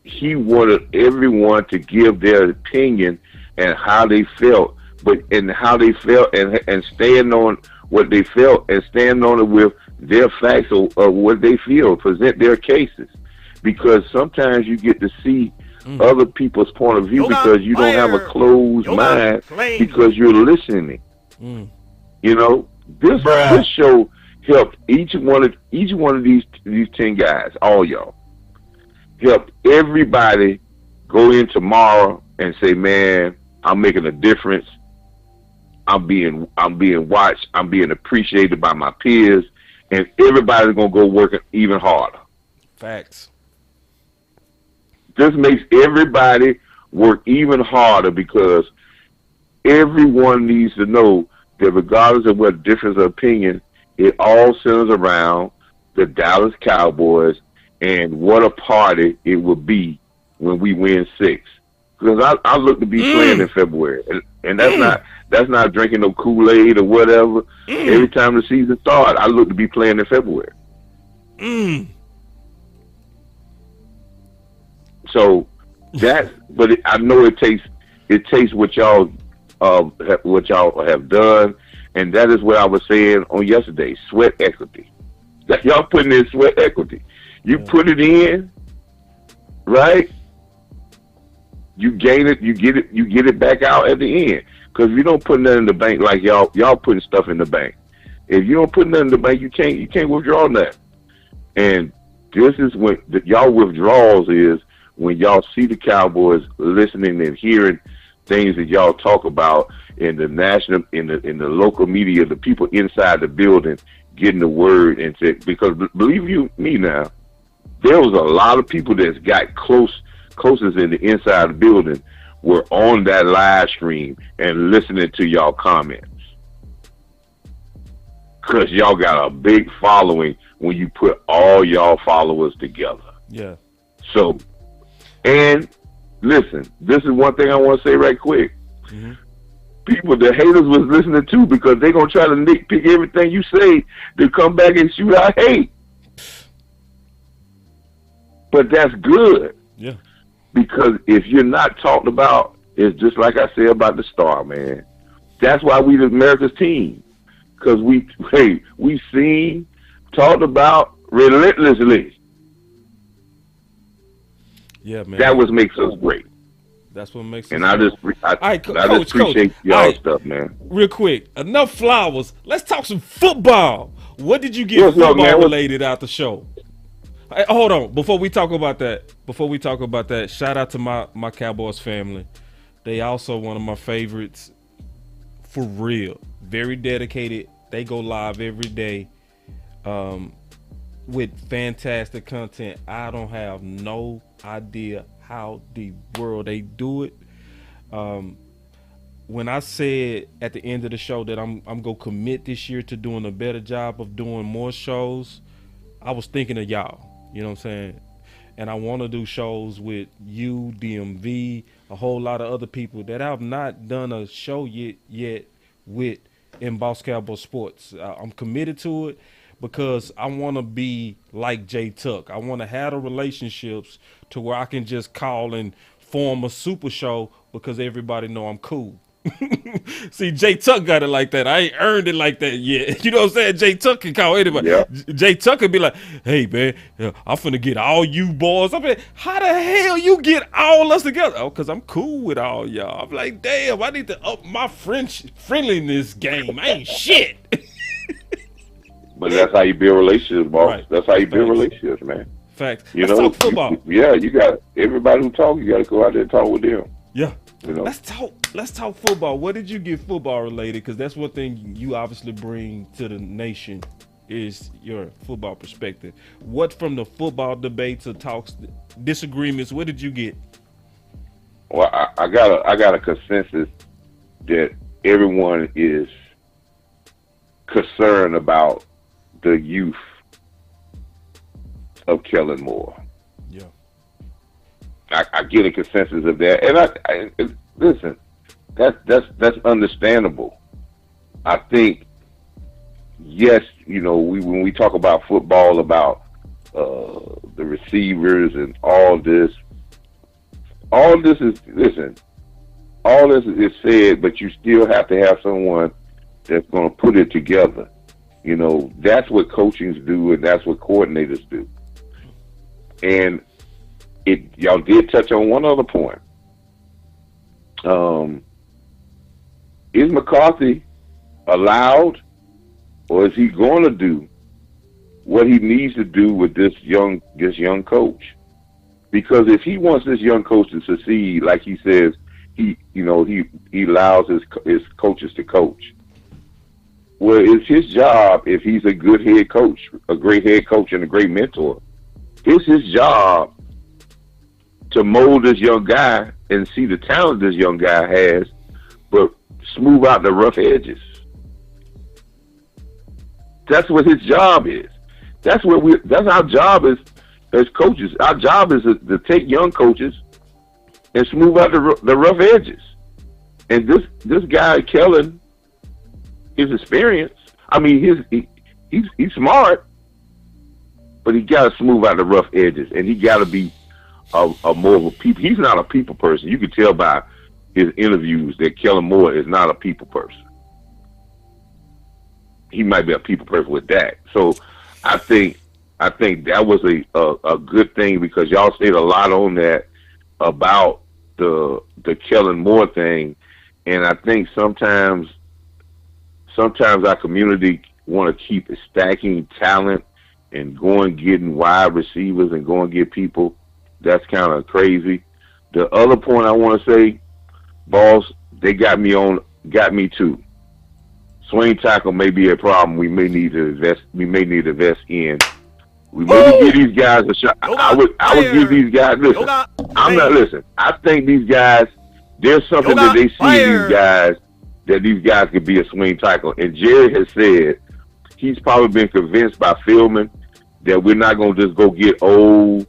he wanted everyone to give their opinion and how they felt, and stand on what they felt and stand on it with their facts of what they feel, present their cases. Because sometimes you get to see other people's point of view because you don't have a closed mind because you're listening. You know, this show helped each one of these 10 guys, all y'all, helped everybody go in tomorrow and say, man, I'm making a difference. I'm being watched. I'm being appreciated by my peers, and everybody's gonna go working even harder. Facts. This makes everybody work even harder because everyone needs to know that regardless of what difference of opinion, it all centers around the Dallas Cowboys and what a party it will be when we win 6. Because I look to be playing in February, and that's not drinking no Kool-Aid or whatever. Every time the season starts, I look to be playing in February. So but I know it takes what y'all have done, and that is what I was saying on yesterday. Sweat equity. That y'all putting in sweat equity. You put it in, right? You gain it, you get it back out at the end. Because if you don't put nothing in the bank, like y'all putting stuff in the bank. If you don't put nothing in the bank, you can't withdraw that. And this is when y'all withdrawals is when y'all see the Cowboys listening and hearing things that y'all talk about in the national, in the local media, the people inside the building getting the word. And because believe you me now, there was a lot of people that's got closest in the inside of the building were on that live stream and listening to y'all comments. Because y'all got a big following when you put all y'all followers together. Yeah. So, and listen, this is one thing I want to say right quick. Mm-hmm. People, the haters was listening too because they're going to try to nitpick everything you say to come back and shoot out hate. But that's good. Yeah. Because if you're not talked about, it's just like I said about the star, man. That's why we the America's team. Because we seen, talked about relentlessly. Yeah, man. That what makes us great. That's what makes us and great. I just appreciate y'all stuff, man. Real quick, enough flowers. Let's talk some football. What did you get football related out the show? Hey, hold on. Before we talk about that, shout out to my Cowboys family. They also one of my favorites. For real. Very dedicated. They go live every day with fantastic content. I don't have no idea how the world they do it. When I said at the end of the show that I'm gonna commit this year to doing a better job of doing more shows, I was thinking of y'all. You know what I'm saying? And I want to do shows with you, DMV, a whole lot of other people that I've not done a show yet with in Boss Cowboy Sports. I'm committed to it because I want to be like Jay Tuck. I want to have the relationships to where I can just call and form a super show because everybody know I'm cool. See, Jay Tuck got it like that. I ain't earned it like that yet. You know what I'm saying? Jay Tuck can call anybody. Yeah. Jay Tuck can be like, hey, man, I'm finna get all you boys. I mean, how the hell you get all us together? Oh, because I'm cool with all y'all. I'm like, damn, I need to up my friendliness game. I ain't shit. But that's how you build relationships, boss. Right. That's how you build relationships, man. Facts. Let's talk football. You got everybody who talk, you got to go out there and talk with them. Yeah. You know? Let's talk football. What did you get football related? Because that's one thing you obviously bring to the nation is your football perspective. What from the football debates or talks, disagreements, what did you get? Well, I got a consensus that everyone is concerned about the youth of Kellen Moore. Yeah. I get a consensus of that, and I listen. That's understandable. I think, yes, you know, when we talk about football, about the receivers and all this is, listen, all this is said, but you still have to have someone that's going to put it together. You know, that's what coaches do, and that's what coordinators do. And y'all did touch on one other point. Is McCarthy allowed, or is he going to do what he needs to do with this young coach? Because if he wants this young coach to succeed, like he says, he allows his coaches to coach. Well, it's his job, if he's a good head coach, a great head coach and a great mentor, it's his job to mold this young guy and see the talent this young guy has, but smooth out the rough edges. That's what his job is. That's our job as coaches. Our job is to take young coaches and smooth out the rough edges. And this guy, Kellen, his experience, I mean, he's smart, but he got to smooth out the rough edges, and he got to be a more of a people. He's not a people person. You can tell by his interviews that Kellen Moore is not a people person. He might be a people person with that. So I think that was a good thing, because y'all stayed a lot on that about the Kellen Moore thing, and I think sometimes our community want to keep stacking talent and going getting wide receivers and going get people. That's kind of crazy. The other point I want to say, Boss, they got me too. Swing tackle may be a problem. We may need to invest. We may need to invest in. We may give these guys a shot. I would give these guys. Listen, I'm not. Listen, I think these guys. There's something that they see in these guys, that these guys could be a swing tackle. And Jerry has said he's probably been convinced by Philman that we're not going to just go get old,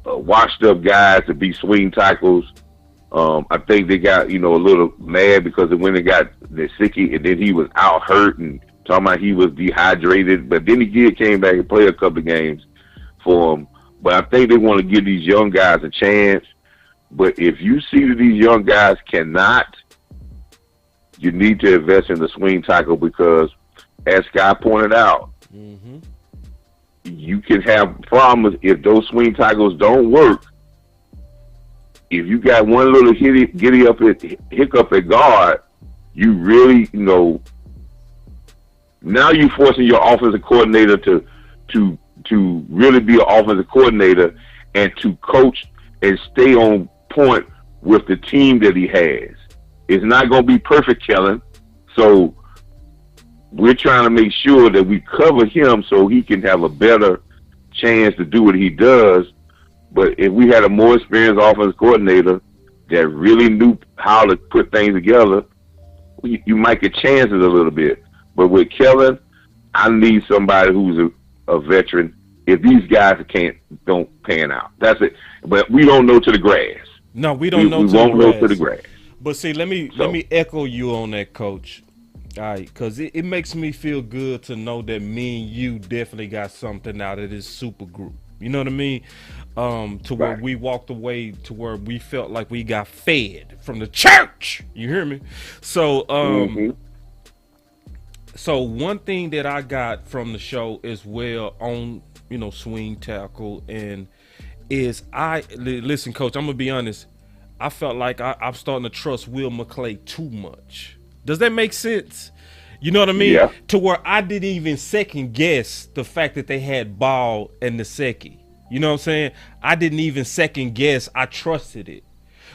washed up guys to be swing tackles. I think they got, a little mad because when they got Nasicky, and then he was out hurt and talking about he was dehydrated, but then he came back and played a couple of games for him. But I think they want to give these young guys a chance. But if you see that these young guys cannot, you need to invest in the swing tackle, because, as Sky pointed out, you can have problems if those swing tackles don't work. If you got one little hiccup at guard, you really, now you're forcing your offensive coordinator to really be an offensive coordinator and to coach and stay on point with the team that he has. It's not going to be perfect, Kellen. So we're trying to make sure that we cover him so he can have a better chance to do what he does. But if we had a more experienced offensive coordinator that really knew how to put things together, you might get chances a little bit. But with Kellen, I need somebody who's a veteran. If these guys don't pan out, that's it. But we don't know to the grass. No, we don't know. We won't know to the grass. But see, let me echo you on that, Coach. All right, because it makes me feel good to know that me and you definitely got something out of this super group. You know what I mean? Where we walked away to where we felt like we got fed from the church. You hear me? So, so one thing that I got from the show as well on, swing tackle, and is listen, Coach, I'm gonna be honest. I felt like I'm starting to trust Will McClay too much. Does that make sense? You know what I mean? Yeah. To where I didn't even second guess the fact that they had Ball and Nasicky. You know what I'm saying? I didn't even second guess. I trusted it.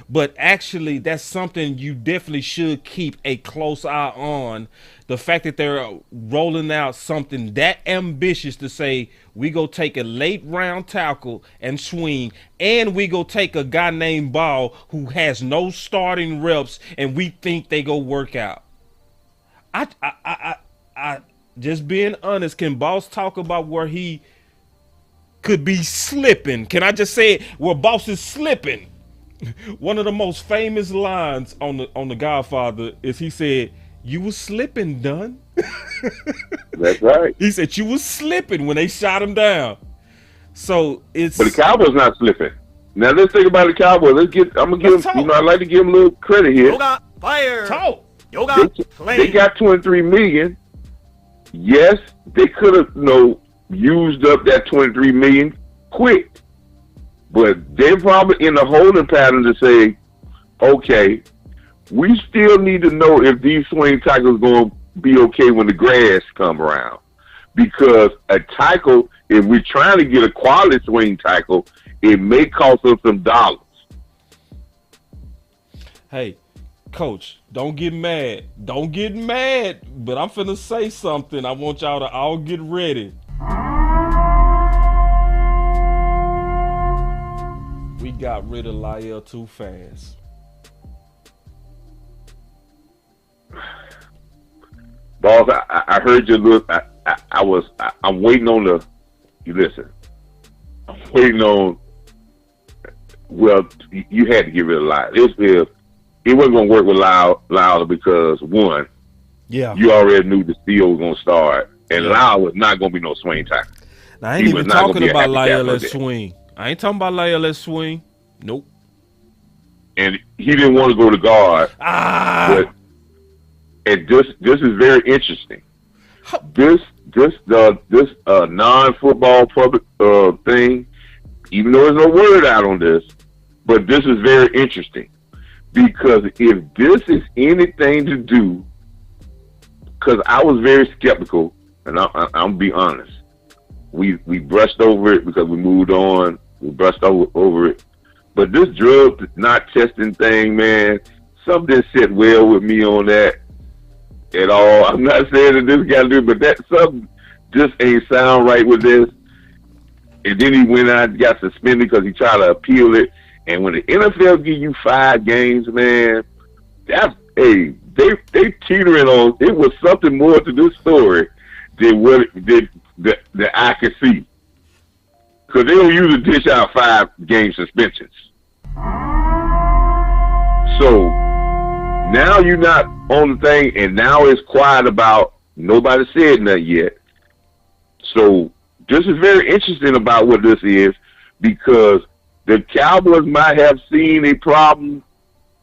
But actually, that's something you definitely should keep a close eye on. The fact that they're rolling out something that ambitious to say, we go take a late round tackle and swing, and we go take a guy named Ball who has no starting reps, and we think they go work out. I just being honest, can Boss talk about where he could be slipping? Can I just say it? Where Boss is slipping? One of the most famous lines on the Godfather is he said, "You was slipping, Dunn." That's right. He said you was slipping when they shot him down. So it's. But the Cowboys not slipping. Now let's think about the Cowboys. I'm gonna give them. You know, I like to give them a little credit here. Yoga fire. Talk. Yoga They got 23 million. Yes, they could have, used up that 23 million quick, but they're probably in a holding pattern to say, okay, we still need to know if these swing tackles going to be okay when the grass come around, because a tackle, if we're trying to get a quality swing tackle, it may cost us some dollars. Hey, Coach, don't get mad. Don't get mad. But I'm finna say something. I want y'all to all get ready. We got rid of Lyle too fast. Boss, I heard you look. I'm waiting on you listen. I'm waiting on. Well, you had to get rid of Lyle. It wasn't going to work with Lyle because, one, you already knew the steal was going to start, and Lyle was not going to be no swing tackle. Now, I ain't even talking about Lyle at swing. I ain't talking about Lyle at swing. Nope. And he didn't want to go to guard. And this is very interesting. This non-football public thing, even though there's no word out on this, but this is very interesting. Because if this is anything to do, because I was very skeptical, and I'm be honest, we brushed over it because we moved on. We brushed over it, but this drug not testing thing, man, something didn't sit well with me on that at all. I'm not saying that this got to do, but that something just ain't sound right with this. And then he went out and got suspended because he tried to appeal it. And when the NFL give you 5 games, man, that's they teetering on. It was something more to this story than what that I could see, because they don't usually dish out 5-game suspensions. So now you're not on the thing, and now it's quiet about nobody said nothing yet. So this is very interesting about what this is, because the Cowboys might have seen a problem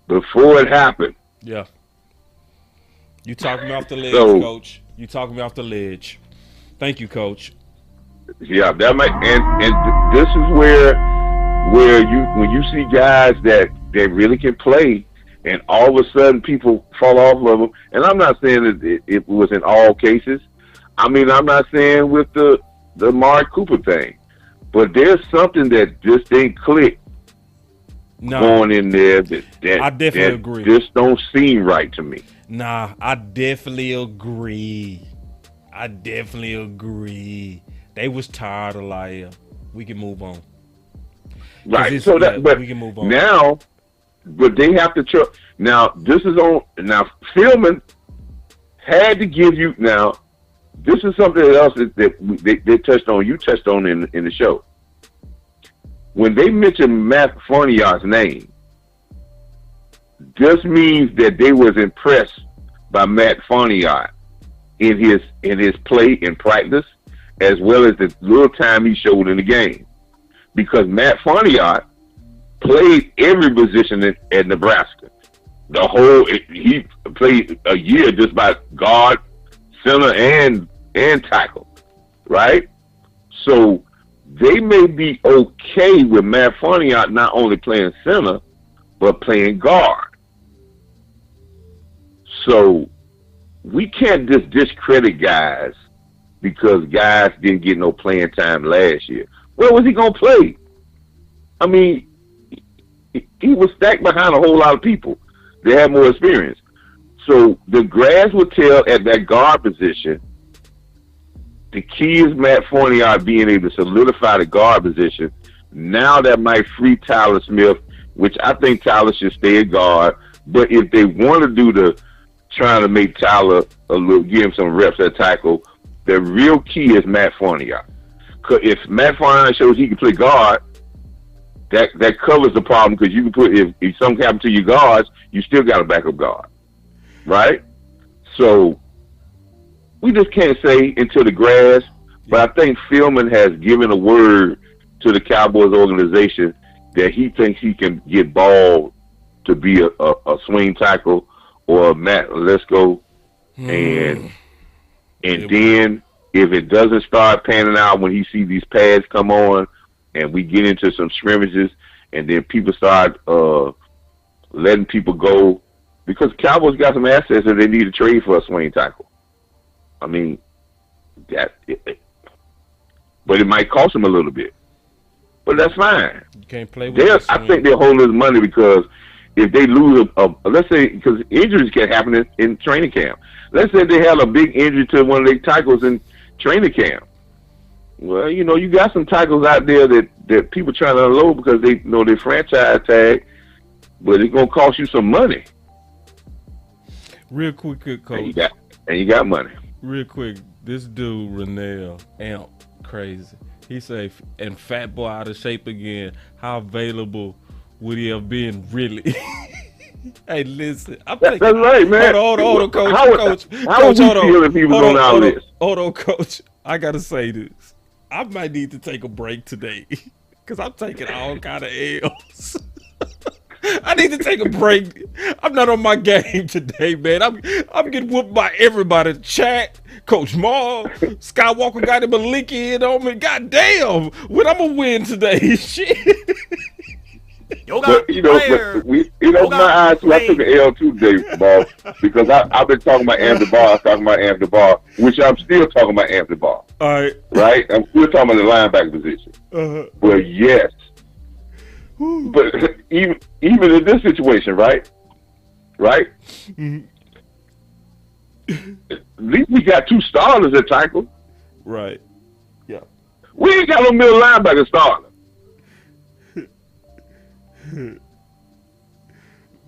before it happened. Yeah. You talking me off the ledge, Coach. You talking me off the ledge. Thank you, Coach. Yeah, that might, and this is where when you see guys that really can play, and all of a sudden people fall off of them. And I'm not saying that it was in all cases. I mean, I'm not saying with the Amari Cooper thing. But there's something that just ain't click going in there that I definitely agree. Just don't seem right to me. Nah, I definitely agree. They was tired of Lyle. We can move on. Right. So but we can move on now. But they have to now. This is on now. Philman had to give you now. This is something else that they touched on. You touched on in the show. When they mentioned Matt Farniar's name, just means that they was impressed by Matt Farniar in his play in practice, as well as the little time he showed in the game. Because Matt Farniar played every position at Nebraska. He played a year just by guard, center, and tackle, right? So they may be okay with Matt Farniar not only playing center, but playing guard. So we can't just discredit guys because guys didn't get no playing time last year. Where was he going to play? I mean, he was stacked behind a whole lot of people that had more experience. So the grass would tell at that guard position, the key is Matt Farniar being able to solidify the guard position. Now that might free Tyler Smith, which I think Tyler should stay at guard. But if they want to do trying to make Tyler give him some reps at tackle. The real key is Matt Farniok. Cause if Matt Farniok shows he can play guard, that covers the problem, because you can put, if something happens to your guards, you still got a backup guard, right? So we just can't say into the grass. But I think Philman has given a word to the Cowboys organization that he thinks he can get Ball to be a swing tackle or a Matt Lesko, and then if it doesn't start panning out when he sees these pads come on and we get into some scrimmages and then people start letting people go, because Cowboys got some assets that they need to trade for a swing tackle. I mean, but it might cost them a little bit. But that's fine. You can't play with I think they're holding his money because if they lose let's say, because injuries can happen in training camp. Let's say they had a big injury to one of their tackles in training camp. Well, you know, you got some tackles out there that people trying to unload because they know they franchise tag, but it's gonna cost you some money. Real quick, Coach. And you got money. Real quick, this dude Renell Amp crazy. He say, and fat boy out of shape again. How available would he have been really? Hey, listen, that's right, man. Hold on, Coach. How would you feel if he was on our list? Hold on, Coach. I gotta say this. I might need to take a break today because I'm taking all kind of L's. I need to take a break. I'm not on my game today, man. I'm getting whooped by everybody. Chat, Coach Maul, Skywalker got him a lick in on me. God damn, when I'm gonna win today? Shit. But, my eyes too. I took an L too today, boss, because I've been talking about Anthony Barr, which I'm still talking about Anthony Barr. All right. Right? I'm still talking about the linebacker position. But yes. But even in this situation, right? Mm-hmm. At least we got two starters at tackle. Right. Yeah. We ain't got no middle linebacker starter.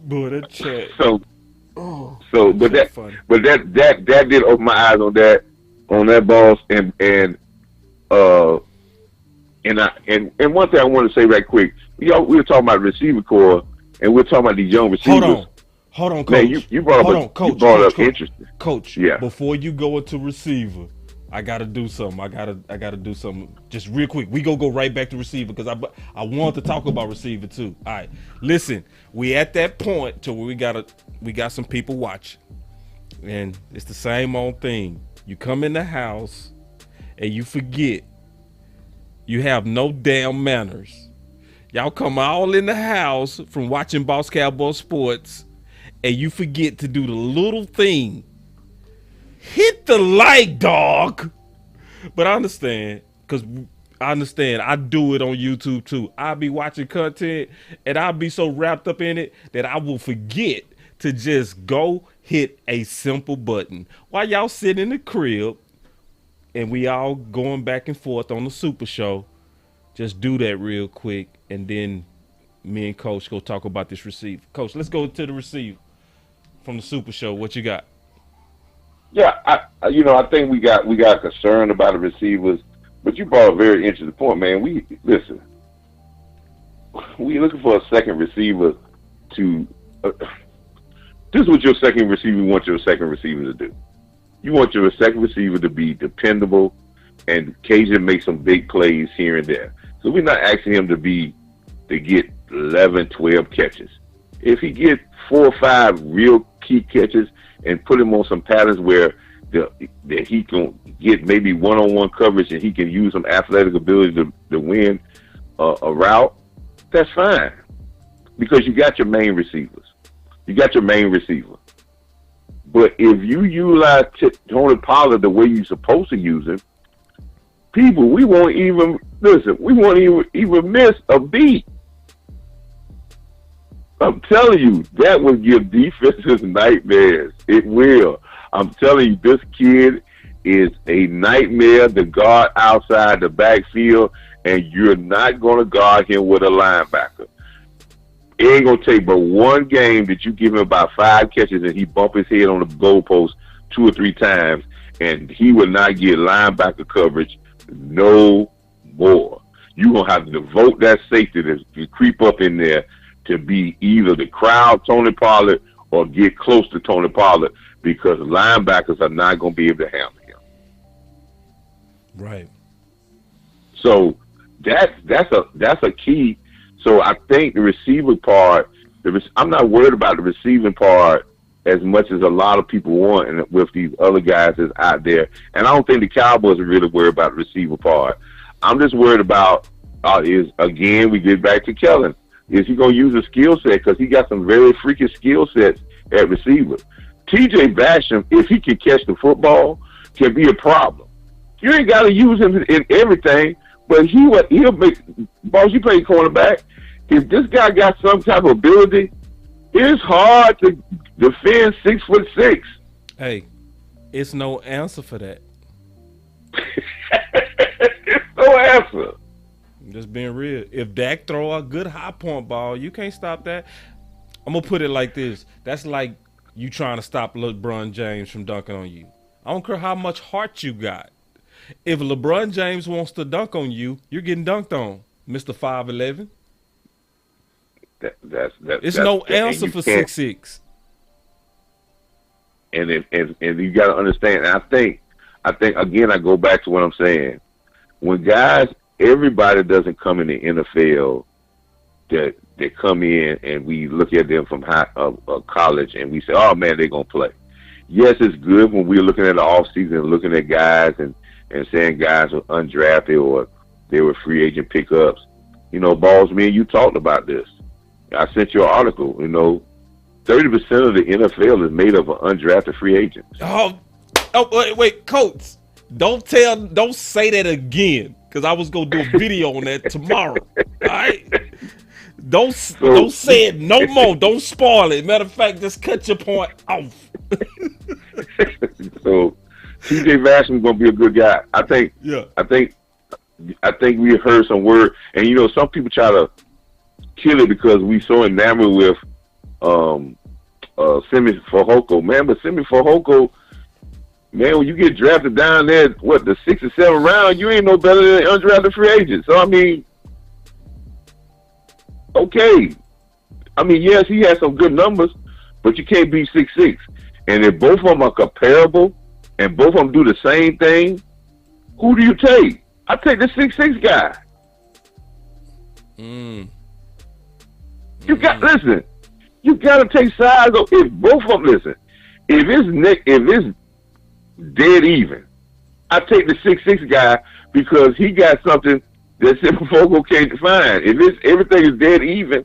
Boy, that chat. But that did open my eyes on that, boss, and one thing I want to say right quick. We were talking about receiver core, and we're talking about these young receivers. Hold on, Coach. Man, you brought up interesting. Coach, yeah. Before you go into receiver, I gotta do something. I gotta do something. Just real quick. We go right back to receiver because I want to talk about receiver too. All right, listen. We at that point to where we got some people watching, and it's the same old thing. You come in the house and you forget. You have no damn manners. Y'all come all in the house from watching Boss Cowboy Sports, and you forget to do the little thing. Hit the like, dog. But I understand, because I do it on YouTube too. I'll be watching content, and I'll be so wrapped up in it that I will forget to just go hit a simple button. While y'all sit in the crib, and we all going back and forth on the Super Show, just do that real quick, and then me and Coach go talk about this receiver. Coach, let's go to the receiver from the Super Show. What you got? Yeah, I think we got concern about the receivers, but you brought a very interesting point, man. We looking for a second receiver to. This is what your second receiver wants your second receiver to do. You want your second receiver to be dependable and occasionally make some big plays here and there. So we're not asking him to get 11, 12 catches. If he get 4 or 5 real key catches and put him on some patterns where that he can get maybe one-on-one coverage and he can use some athletic ability to win a route, that's fine. Because you got your main receivers. You got your main receiver. But if you utilize Tony Pollard the way you're supposed to use him, we won't even miss a beat. I'm telling you, that will give defenses nightmares. It will. I'm telling you, this kid is a nightmare to guard outside the backfield, and you're not going to guard him with a linebacker. It ain't gonna take but one game that you give him about 5 catches and he bump his head on the goalpost 2 or 3 times, and he will not get linebacker coverage no more. You're gonna have to devote that safety to creep up in there to be either the crowd Tony Pollard or get close to Tony Pollard, because linebackers are not gonna be able to handle him. Right. So that's a key. So I think the receiver part, I'm not worried about the receiving part as much as a lot of people want, and with these other guys that's out there. And I don't think the Cowboys are really worried about the receiver part. I'm just worried about we get back to Kellen. Is he going to use a skill set? Because he got some very freaking skill sets at receiver. T.J. Basham, if he can catch the football, can be a problem. You ain't got to use him in everything, but he'll make. Boss, you play cornerback. If this guy got some type of ability, it's hard to defend 6'6". Hey, it's no answer for that. It's no answer. Just being real. If Dak throw a good high point ball, you can't stop that. I'm gonna put it like this. That's like you trying to stop LeBron James from dunking on you. I don't care how much heart you got. If LeBron James wants to dunk on you, you're getting dunked on, Mr. 5'11". It's no answer for 6'6". And you got to understand. And I think again, I go back to what I'm saying. When guys, everybody doesn't come in the NFL that they come in and we look at them from college and we say, oh man, they're gonna play. Yes, it's good when we're looking at the off season and looking at guys and saying guys were undrafted or they were free agent pickups. You know, Balls, me and you talked about this. I sent you an article. You know, 30% of the NFL is made up of undrafted free agents. Oh, wait, Coach. Don't say that again, because I was gonna do a video on that tomorrow. All right. Don't say it no more. Don't spoil it. Matter of fact, just cut your point off. So T.J. Basham gonna be a good guy. I think we heard some word, and you know, some people try to kill it because we so enamored with Simi Fehoko, man. But Simi Fehoko, man, when you get drafted down there, the 6th or 7th round, you ain't no better than an undrafted free agent. So I mean, okay. I mean, yes, he has some good numbers, but you can't be 6'6". And if both of them are comparable and both of them do the same thing, who do you take? I take the 6'6" guy. You got listen. You got to take sides. If both of them listen, if it's dead even, I take the 6'6" guy because he got something that Simple Fogo can't find. If everything is dead even,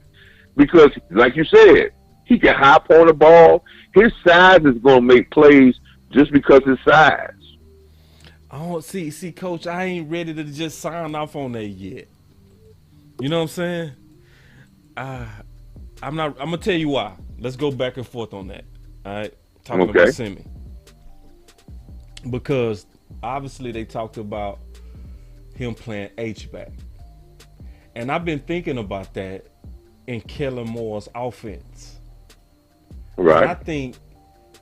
because like you said, he can high point the ball. His size is going to make plays just because his size. Oh, see, Coach, I ain't ready to just sign off on that yet. You know what I'm saying? I'm gonna tell you why. Let's go back and forth on that. All right, talking about Simi, because obviously they talked about him playing H-back, and I've been thinking about that in Kellen Moore's offense. Right. And I think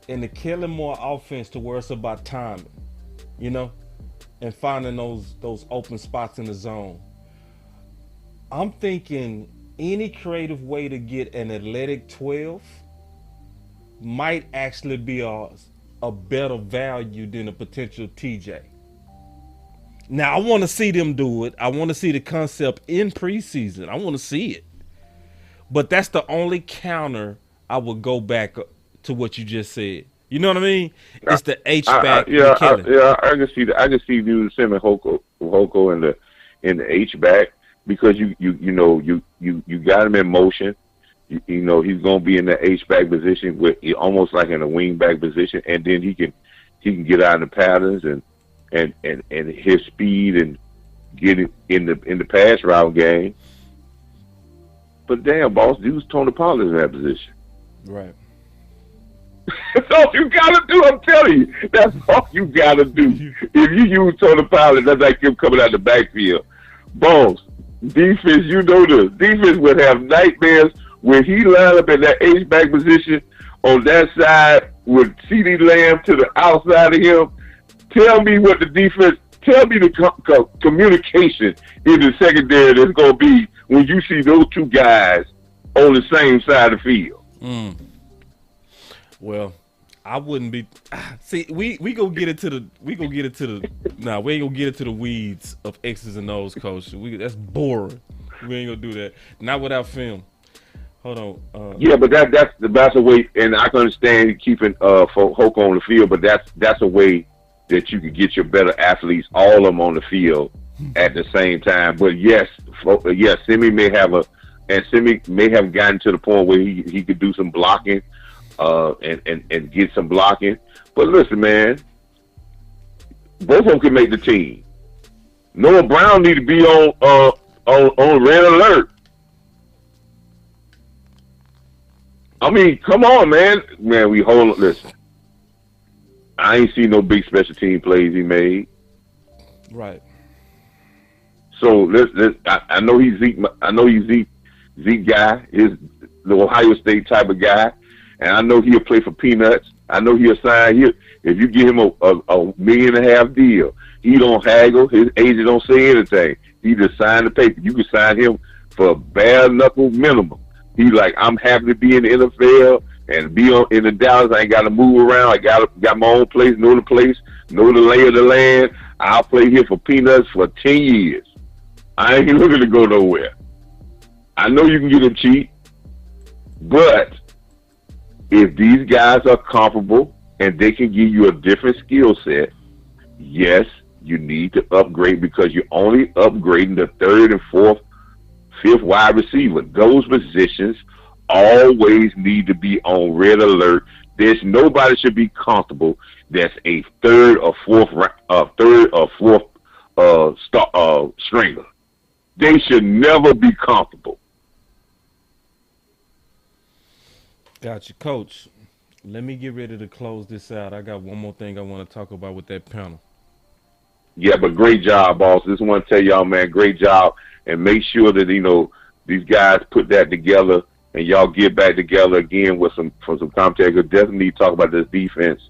in the Kellen Moore offense, to where it's about timing, you know, and finding those open spots in the zone. I'm thinking any creative way to get an athletic 12 might actually be a better value than a potential TJ. Now, I want to see them do it. I want to see the concept in preseason. I want to see it. But that's the only counter I would go back to what you just said. You know what I mean? It's the H-back. I can see that. I can see you sending Hoko in the H-back, because you got him in motion. You know he's gonna be in the H-back position, with almost like in a wing back position, and then he can get out in the patterns and his speed and get it in the pass route game. But damn, boss, dude's Tony Pollard in that position. Right. That's all you gotta do. I'm telling you, that's all you gotta do. If you use Tony Pollard, that's like him coming out the backfield. Boss, defense, you know this. Defense would have nightmares when he lined up at that H-back position on that side with CD Lamb to the outside of him, tell me what the defense, tell me the communication in the secondary that's going to be when you see those two guys on the same side of the field. Well, I wouldn't be. See, we gonna get into the. We ain't gonna get into the weeds of X's and O's, coach. That's boring. We ain't gonna do that. Not without film. Hold on. Yeah, but that's a way, and I can understand keeping Hoke on the field, but that's a way that you can get your better athletes, all of them on the field at the same time. But yes, Simi may have gotten to the point where he could do some blocking, and get some blocking. But listen, man, both of them can make the team. Noah Brown need to be on red alert. I mean, come on, man. Man, listen. I ain't seen no big special team plays he made. Right. So I know he's Zeke guy. He's the Ohio State type of guy, and I know he'll play for peanuts. I know he'll sign here. If you give him a $1.5 million deal, he don't haggle. His agent don't say anything. He just sign the paper. You can sign him for a bare knuckle minimum. He's like, I'm happy to be in the NFL and be in the Dallas. I ain't got to move around. I got my own place, know the lay of the land. I'll play here for peanuts for 10 years. I ain't looking to go nowhere. I know you can get him cheap, but if these guys are comparable and they can give you a different skill set, yes, you need to upgrade, because you're only upgrading the third and fourth, fifth wide receiver. Those positions always need to be on red alert. There's nobody should be comfortable that's a third or fourth stringer. They should never be comfortable. Gotcha, Coach. Let me get ready to close this out. I got one more thing I want to talk about with that panel. Yeah, but great job, boss. Just want to tell y'all, man, great job. And make sure that, these guys put that together and y'all get back together again with some commentary. Definitely need to talk about this defense.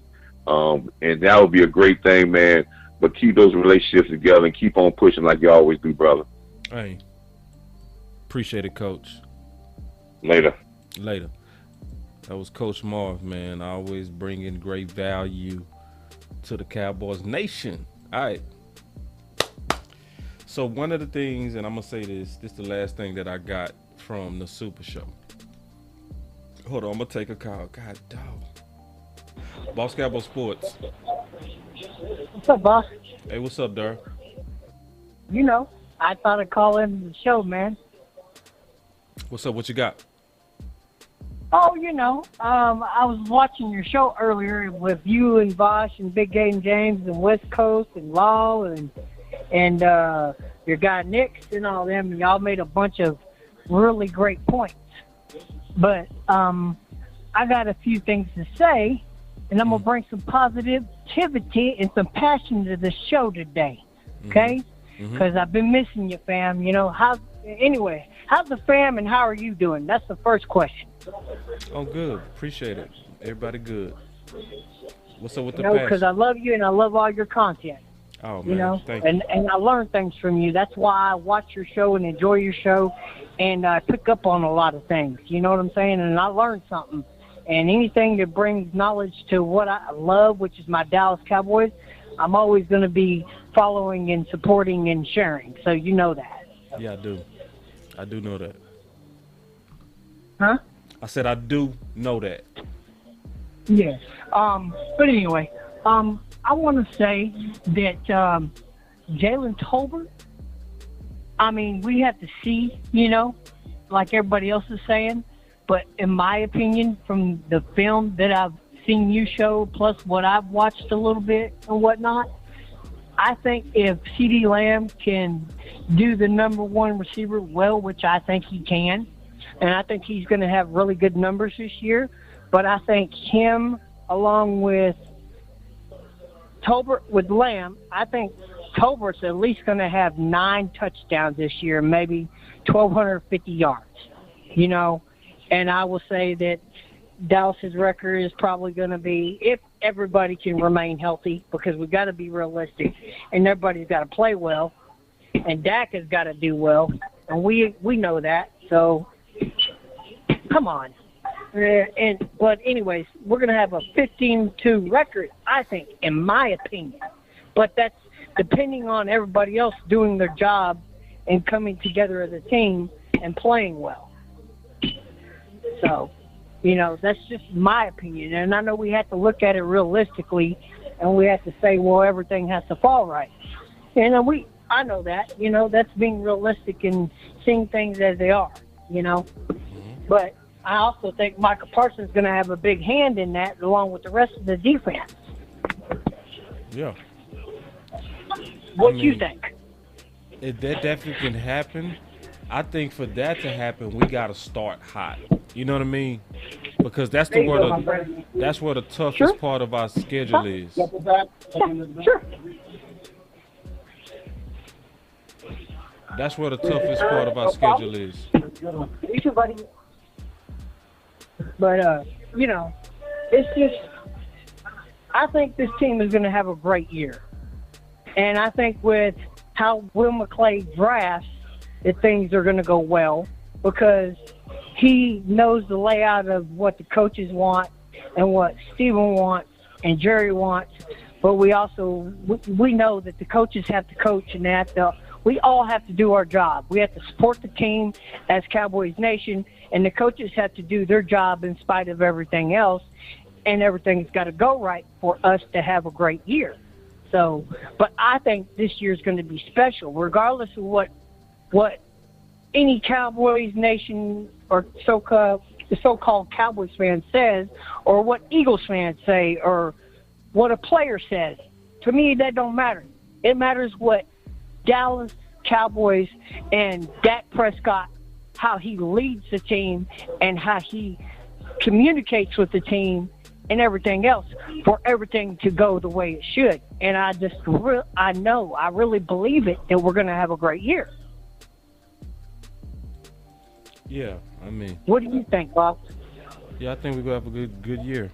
And that would be a great thing, man. But keep those relationships together and keep on pushing like you always do, brother. Hey, appreciate it, Coach. Later. That was Coach Marv, man. Always bringing great value to the Cowboys Nation. All right. So one of the things, and I'm going to say this is the last thing that I got from the Super Show. Hold on, I'm going to take a call. God dog. Boss Cowboy Sports. What's up, boss? Hey, what's up, Dar? I thought I'd call in the show, man. What's up? What you got? Oh, I was watching your show earlier with you and Bosch and Big Game James and West Coast and Law and your guy Nix and all them, and y'all made a bunch of really great points. But I got a few things to say, and I'm going to bring some positivity and some passion to the show today, okay? Because I've been missing you, fam. How's the fam and how are you doing? That's the first question. Oh, good. Appreciate it. Everybody good. What's up with the passion? Because I love you and I love all your content. Oh, man. Thank you. And I learn things from you. That's why I watch your show and enjoy your show, and I pick up on a lot of things. You know what I'm saying? And I learned something. And anything that brings knowledge to what I love, which is my Dallas Cowboys, I'm always going to be following and supporting and sharing. So you know that. Yeah, I do. I do know that. Huh? I said I do know that. Yeah. But anyway, I want to say that Jalen Tolbert, we have to see, like everybody else is saying. But in my opinion, from the film that I've seen you show, plus what I've watched a little bit and whatnot, I think if CeeDee Lamb can do the number one receiver well, which I think he can, and I think he's going to have really good numbers this year, but I think him along with Tolbert with Lamb, I think Tolbert's at least going to have 9 touchdowns this year, maybe 1,250 yards. And I will say that Dallas's record is probably going to be, if everybody can remain healthy, because we've got to be realistic, and everybody's got to play well, and Dak has got to do well, and we know that. So, come on. But anyways, we're going to have a 15-2 record, I think, in my opinion. But that's depending on everybody else doing their job and coming together as a team and playing well. So, that's just my opinion. And I know we have to look at it realistically, and we have to say, well, everything has to fall right. And I know that. That's being realistic and seeing things as they are, But I also think Michael Parsons is going to have a big hand in that, along with the rest of the defense. Yeah. What do you think? That definitely can happen. I think for that to happen, we got to start hot. You know what I mean? Because that's where the toughest part of our schedule is. Yeah, sure. That's where the toughest part of our schedule is. You too, buddy. But, it's just, I think this team is going to have a great year. And I think with how Will McClay drafts, that things are going to go well, because he knows the layout of what the coaches want and what Steven wants and Jerry wants. But we know that the coaches have to coach, and we all have to do our job. We have to support the team as Cowboys Nation, and the coaches have to do their job in spite of everything else, and everything's got to go right for us to have a great year. So, but I think this year's going to be special, regardless of what any Cowboys Nation or the so-called Cowboys fan says, or what Eagles fans say, or what a player says. To me, that don't matter. It matters what Dallas Cowboys and Dak Prescott, how he leads the team and how he communicates with the team and everything else, for everything to go the way it should. And I really believe it, that we're going to have a great year. Yeah, I mean. What do you think, Bob? Yeah, I think we're going to have a good year.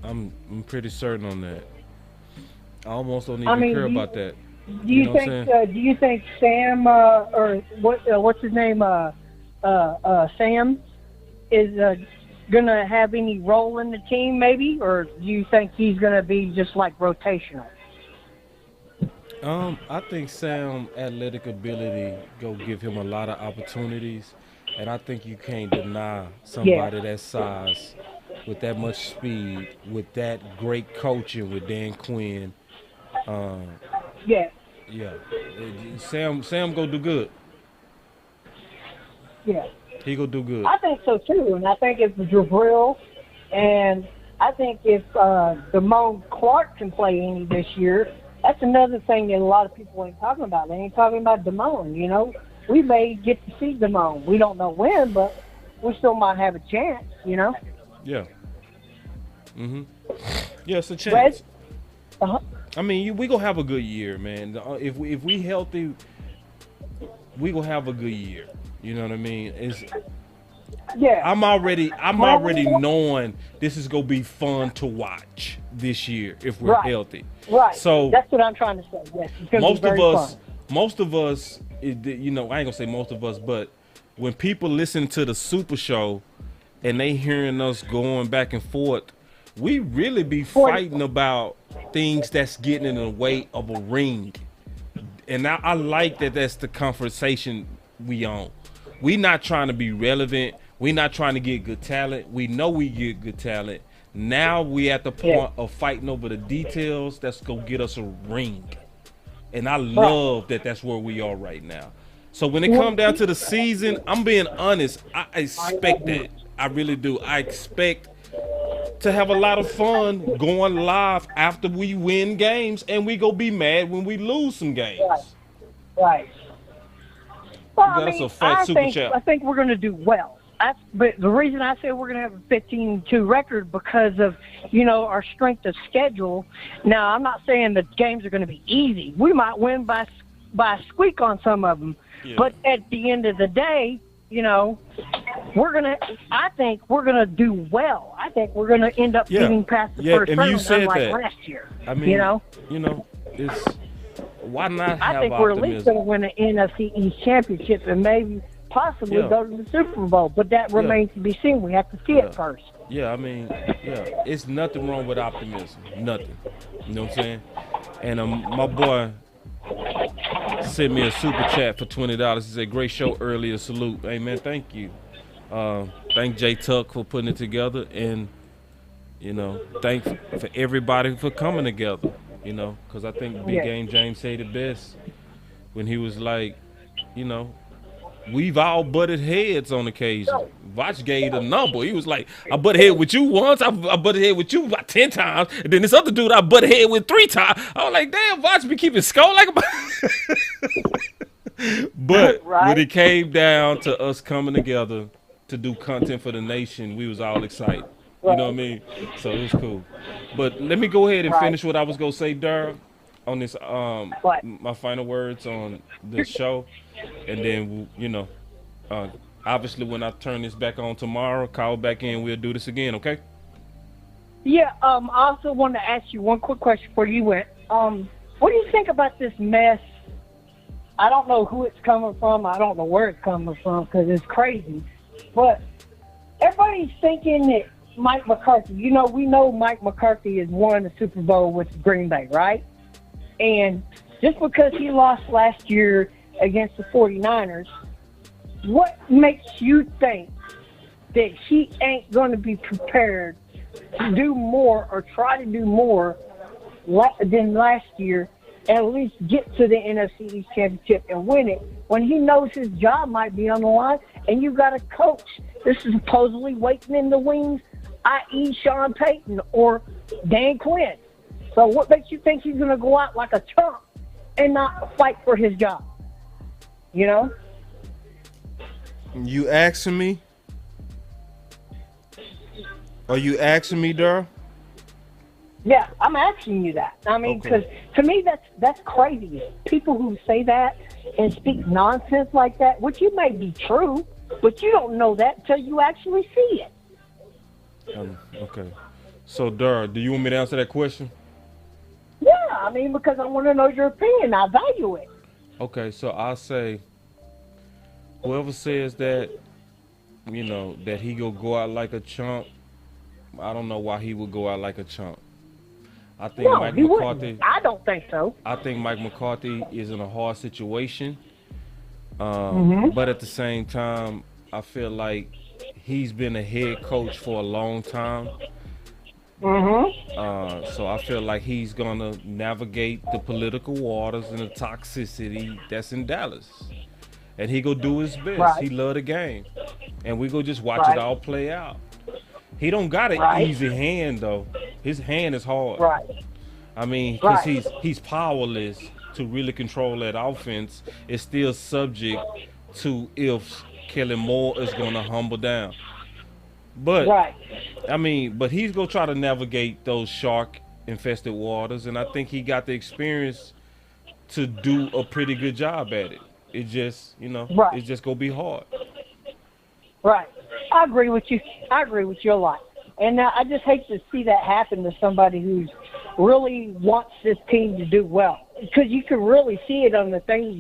I'm pretty certain on that. I almost don't even care about that. Do you think Sam or what's his name Sam is gonna have any role in the team, maybe, or do you think he's gonna be just like rotational? I think Sam's athletic ability go give him a lot of opportunities, and I think you can't deny somebody that size, with that much speed, with that great coaching with Dan Quinn. Yeah. Sam go do good. Yeah. He go do good. I think so too, and I think if Jabril, and I think if Damone Clark can play any this year, that's another thing that a lot of people ain't talking about. They ain't talking about Damone. We may get to see Damone. We don't know when, but we still might have a chance. Yeah. Yeah, it's a chance. I mean, we gonna have a good year, man. If we healthy, we gonna have a good year. You know what I mean? I'm already knowing this is gonna be fun to watch this year if we're healthy. Right. So that's what I'm trying to say. Yes, most of us, I ain't gonna say most of us, but when people listen to the Super Show and they hearing us going back and forth, we really be fighting about things that's getting in the way of a ring. And I like that that's the conversation we on. We not trying to be relevant. We not trying to get good talent. We know we get good talent. Now we at the point of fighting over the details that's going to get us a ring. And I love that that's where we are right now. So when it comes down to the season, I'm being honest, I expect that. I really do. I expect to have a lot of fun going live after we win games, and we go be mad when we lose some games. Right. Well, I think we're going to do well. But the reason I say we're going to have a 15-2 record because of, our strength of schedule. Now, I'm not saying the games are going to be easy. We might win by a squeak on some of them. Yeah. But at the end of the day, I think we're gonna do well. I think we're gonna end up getting past the first and round, you said unlike that. last year. I mean, it's why not have I think we're at optimism? least gonna win an NFC East championship and maybe possibly go to the Super Bowl. But that remains to be seen. We have to see it first. Yeah, I mean, it's nothing wrong with optimism. Nothing. You know what I'm saying? And my boy sent me a super chat for $20. He said, "Great show earlier. Salute." Hey man, thank you. Thank Jay Tuck for putting it together, and thank for everybody for coming together. Because I think Big Game James said it best when he was like, we've all butted heads on occasion. Vach gave the number. He was like, I butted head with you once. I butted head with you about 10 times. And then this other dude I butted head with 3 times. I was like, damn, Vach be keeping score like a But when it came down to us coming together to do content for the nation, we was all excited. You know what I mean? So it was cool. But let me go ahead and finish what I was going to say, Durr, on this, my final words on the show. And then, obviously when I turn this back on tomorrow, call back in, we'll do this again, okay? Yeah, I also want to ask you one quick question before you went. What do you think about this mess? I don't know who it's coming from. I don't know where it's coming from because it's crazy. But everybody's thinking that Mike McCarthy, we know Mike McCarthy has won the Super Bowl with Green Bay, right? And just because he lost last year against the 49ers, what makes you think that he ain't going to be prepared to do more or try to do more than last year and at least get to the NFC East Championship and win it when he knows his job might be on the line and you got a coach that's supposedly waiting in the wings, i.e. Sean Payton or Dan Quinn? So what makes you think he's going to go out like a chump and not fight for his job? You asking me? Are you asking me, Durr? Yeah, I'm asking you that. I mean, because to me, that's crazy. People who say that and speak nonsense like that, which you may be true, but you don't know that until you actually see it. Okay. So, Durr, do you want me to answer that question? Yeah, I mean, because I want to know your opinion. I value it. Okay, so I'll say, whoever says that, that he will go out like a chump, I don't know why he would go out like a chump. I think Mike McCarthy. I don't think so. I think Mike McCarthy is in a hard situation, but at the same time, I feel like he's been a head coach for a long time. So I feel like he's gonna navigate the political waters and the toxicity that's in Dallas, and he go do his best. Right. He love the game, and we go just watch it all play out. He don't got an easy hand though. His hand is hard. Right. I mean, because he's powerless to really control that offense. It's still subject to if Kellen Moore is gonna humble down. But I mean, but he's gonna try to navigate those shark-infested waters, and I think he got the experience to do a pretty good job at it. It just, it's just gonna be hard. Right. I agree with you. I agree with you a lot. And I just hate to see that happen to somebody who's really wants this team to do well, because you can really see it on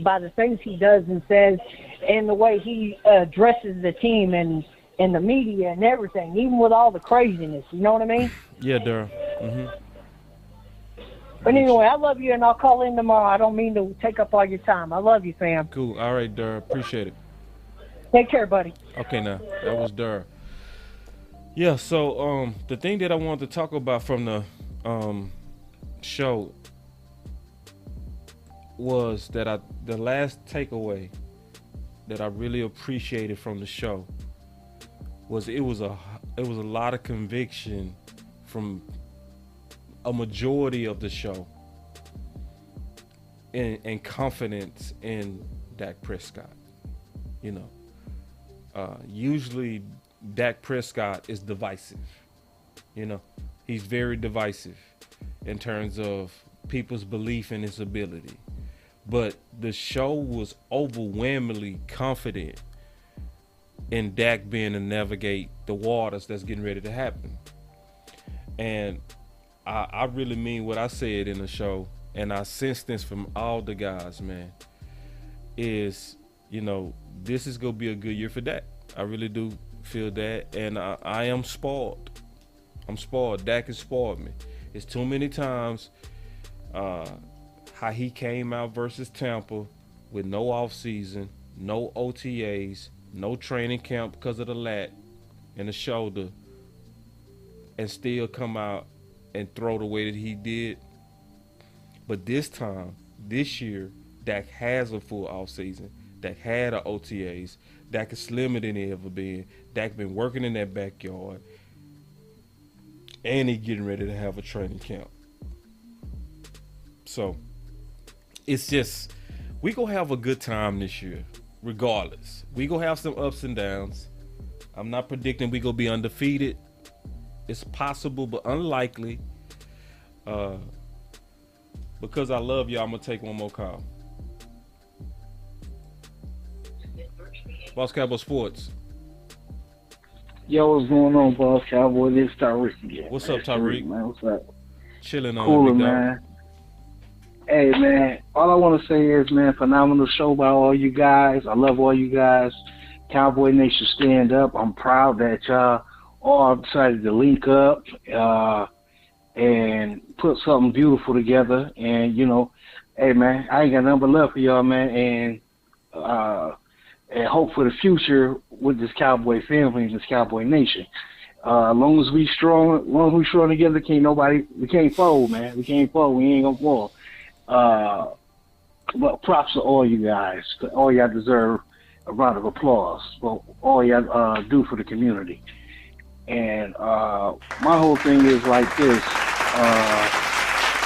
by the things he does and says, and the way he addresses the team and the media and everything, even with all the craziness. You know what I mean? Yeah, Durr. But anyway, I love you, and I'll call in tomorrow. I don't mean to take up all your time. I love you, fam. Cool. All right, Durr. Appreciate it. Take care, buddy. Okay, now that was Durr. Yeah. So the thing that I wanted to talk about from the show was that the last takeaway that I really appreciated from the show was it was a lot of conviction from a majority of the show and confidence in Dak Prescott. Usually Dak Prescott is divisive. He's very divisive in terms of people's belief in his ability. But the show was overwhelmingly confident and Dak being to navigate the waters that's getting ready to happen. And I really mean what I said in the show, and I sense this from all the guys, man, is, this is going to be a good year for Dak. I really do feel that, and I am spoiled. I'm spoiled. Dak has spoiled me. It's too many times how he came out versus Tampa with no off season, no OTAs, no training camp because of the lat and the shoulder, and still come out and throw the way that he did. But this time, this year, Dak has a full off season. Dak had a OTAs. Dak is slimmer than he ever been. Dak been working in that backyard, and he getting ready to have a training camp. So it's just, we gonna have a good time this year, regardless. We gonna have some ups and downs. I'm not predicting we gonna be undefeated. It's possible, but unlikely. Because I love y'all, I'm gonna take one more call. Boss Cowboy Sports. Yo, what's going on, Boss Cowboy? This is Tyreek. What's up, Tyreek? Man, what's up? Chilling on Cooler, it, man. Hey, man, all I want to say is, man, phenomenal show by all you guys. I love all you guys. Cowboy Nation, stand up. I'm proud that y'all all decided to link up and put something beautiful together. And, hey, man, I ain't got nothing but love for y'all, man. And hope for the future with this Cowboy family and this Cowboy Nation. As long as we strong together, we can't fold, man. We can't fold. We ain't gonna fall. But props to all you guys. All y'all deserve a round of applause for all y'all do for the community. And my whole thing is like this.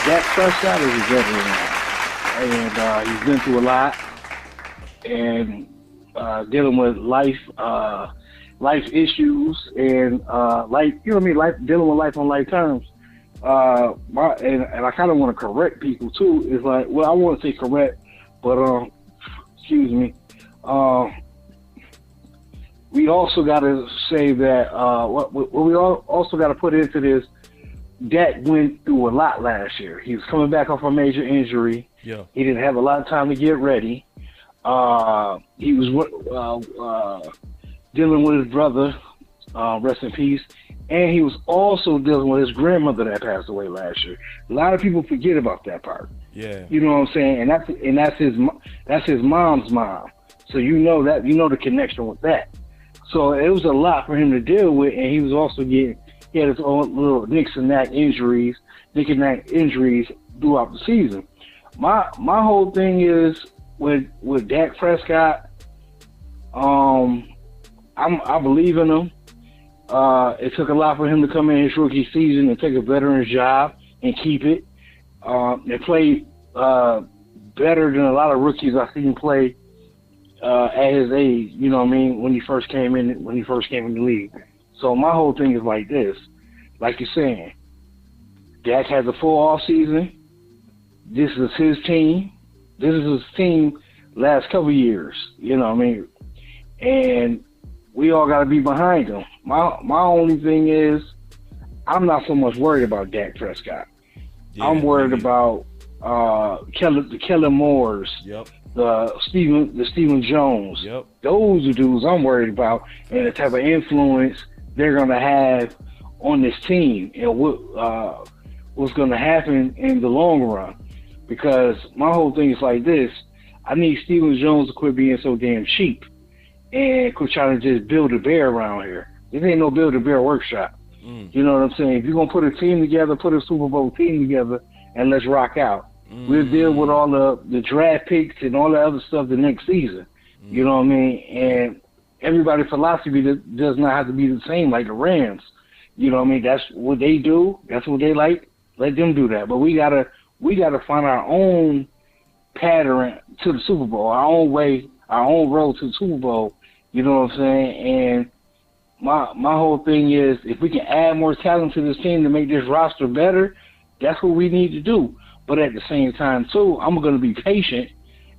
Dak Prescott is a veteran, and he's been through a lot. And dealing with life issues and dealing with life on life terms. And I kind of want to correct people too. It's like, well, I want to say correct, but excuse me. We also got to say that what we also got to put into this. Dak went through a lot last year. He was coming back off a major injury. Yeah. He didn't have a lot of time to get ready. He was dealing with his brother, rest in peace, and he was also dealing with his grandmother that passed away last year. A lot of people forget about that part. Yeah. You know what I'm saying? And that's his mom's mom. So the connection with that. So it was a lot for him to deal with, and he was also he had his own little nicks and knack injuries throughout the season. My whole thing is with Dak Prescott, I believe in him. It took a lot for him to come in his rookie season and take a veteran's job and keep it. They played better than a lot of rookies I've seen play at his age. You know what I mean? When he first came in the league. So my whole thing is like this, like you're saying, Dak has a full off season. This is his team. This is his team last couple years. You know what I mean? And we all got to be behind him. My only thing is, I'm not so much worried about Dak Prescott. Yeah, I'm worried about the Kellen Moores, yep, the Stephen Jones. Yep. Those are dudes I'm worried about, and the type of influence they're going to have on this team and what's going to happen in the long run. Because my whole thing is like this: I need Stephen Jones to quit being so damn cheap and quit trying to just build a bear around here. This ain't no build a bear workshop. You know what I'm saying? If you're gonna put a team together, put a Super Bowl team together, and let's rock out. We'll deal with all the draft picks and all the other stuff the next season. You know what I mean? And everybody's philosophy does not have to be the same like the Rams. You know what I mean? That's what they do. That's what they like. Let them do that. But we gotta find our own pattern to the Super Bowl, our own way, our own road to the Super Bowl. You know what I'm saying? And my whole thing is, if we can add more talent to this team to make this roster better, that's what we need to do. But at the same time, too, I'm going to be patient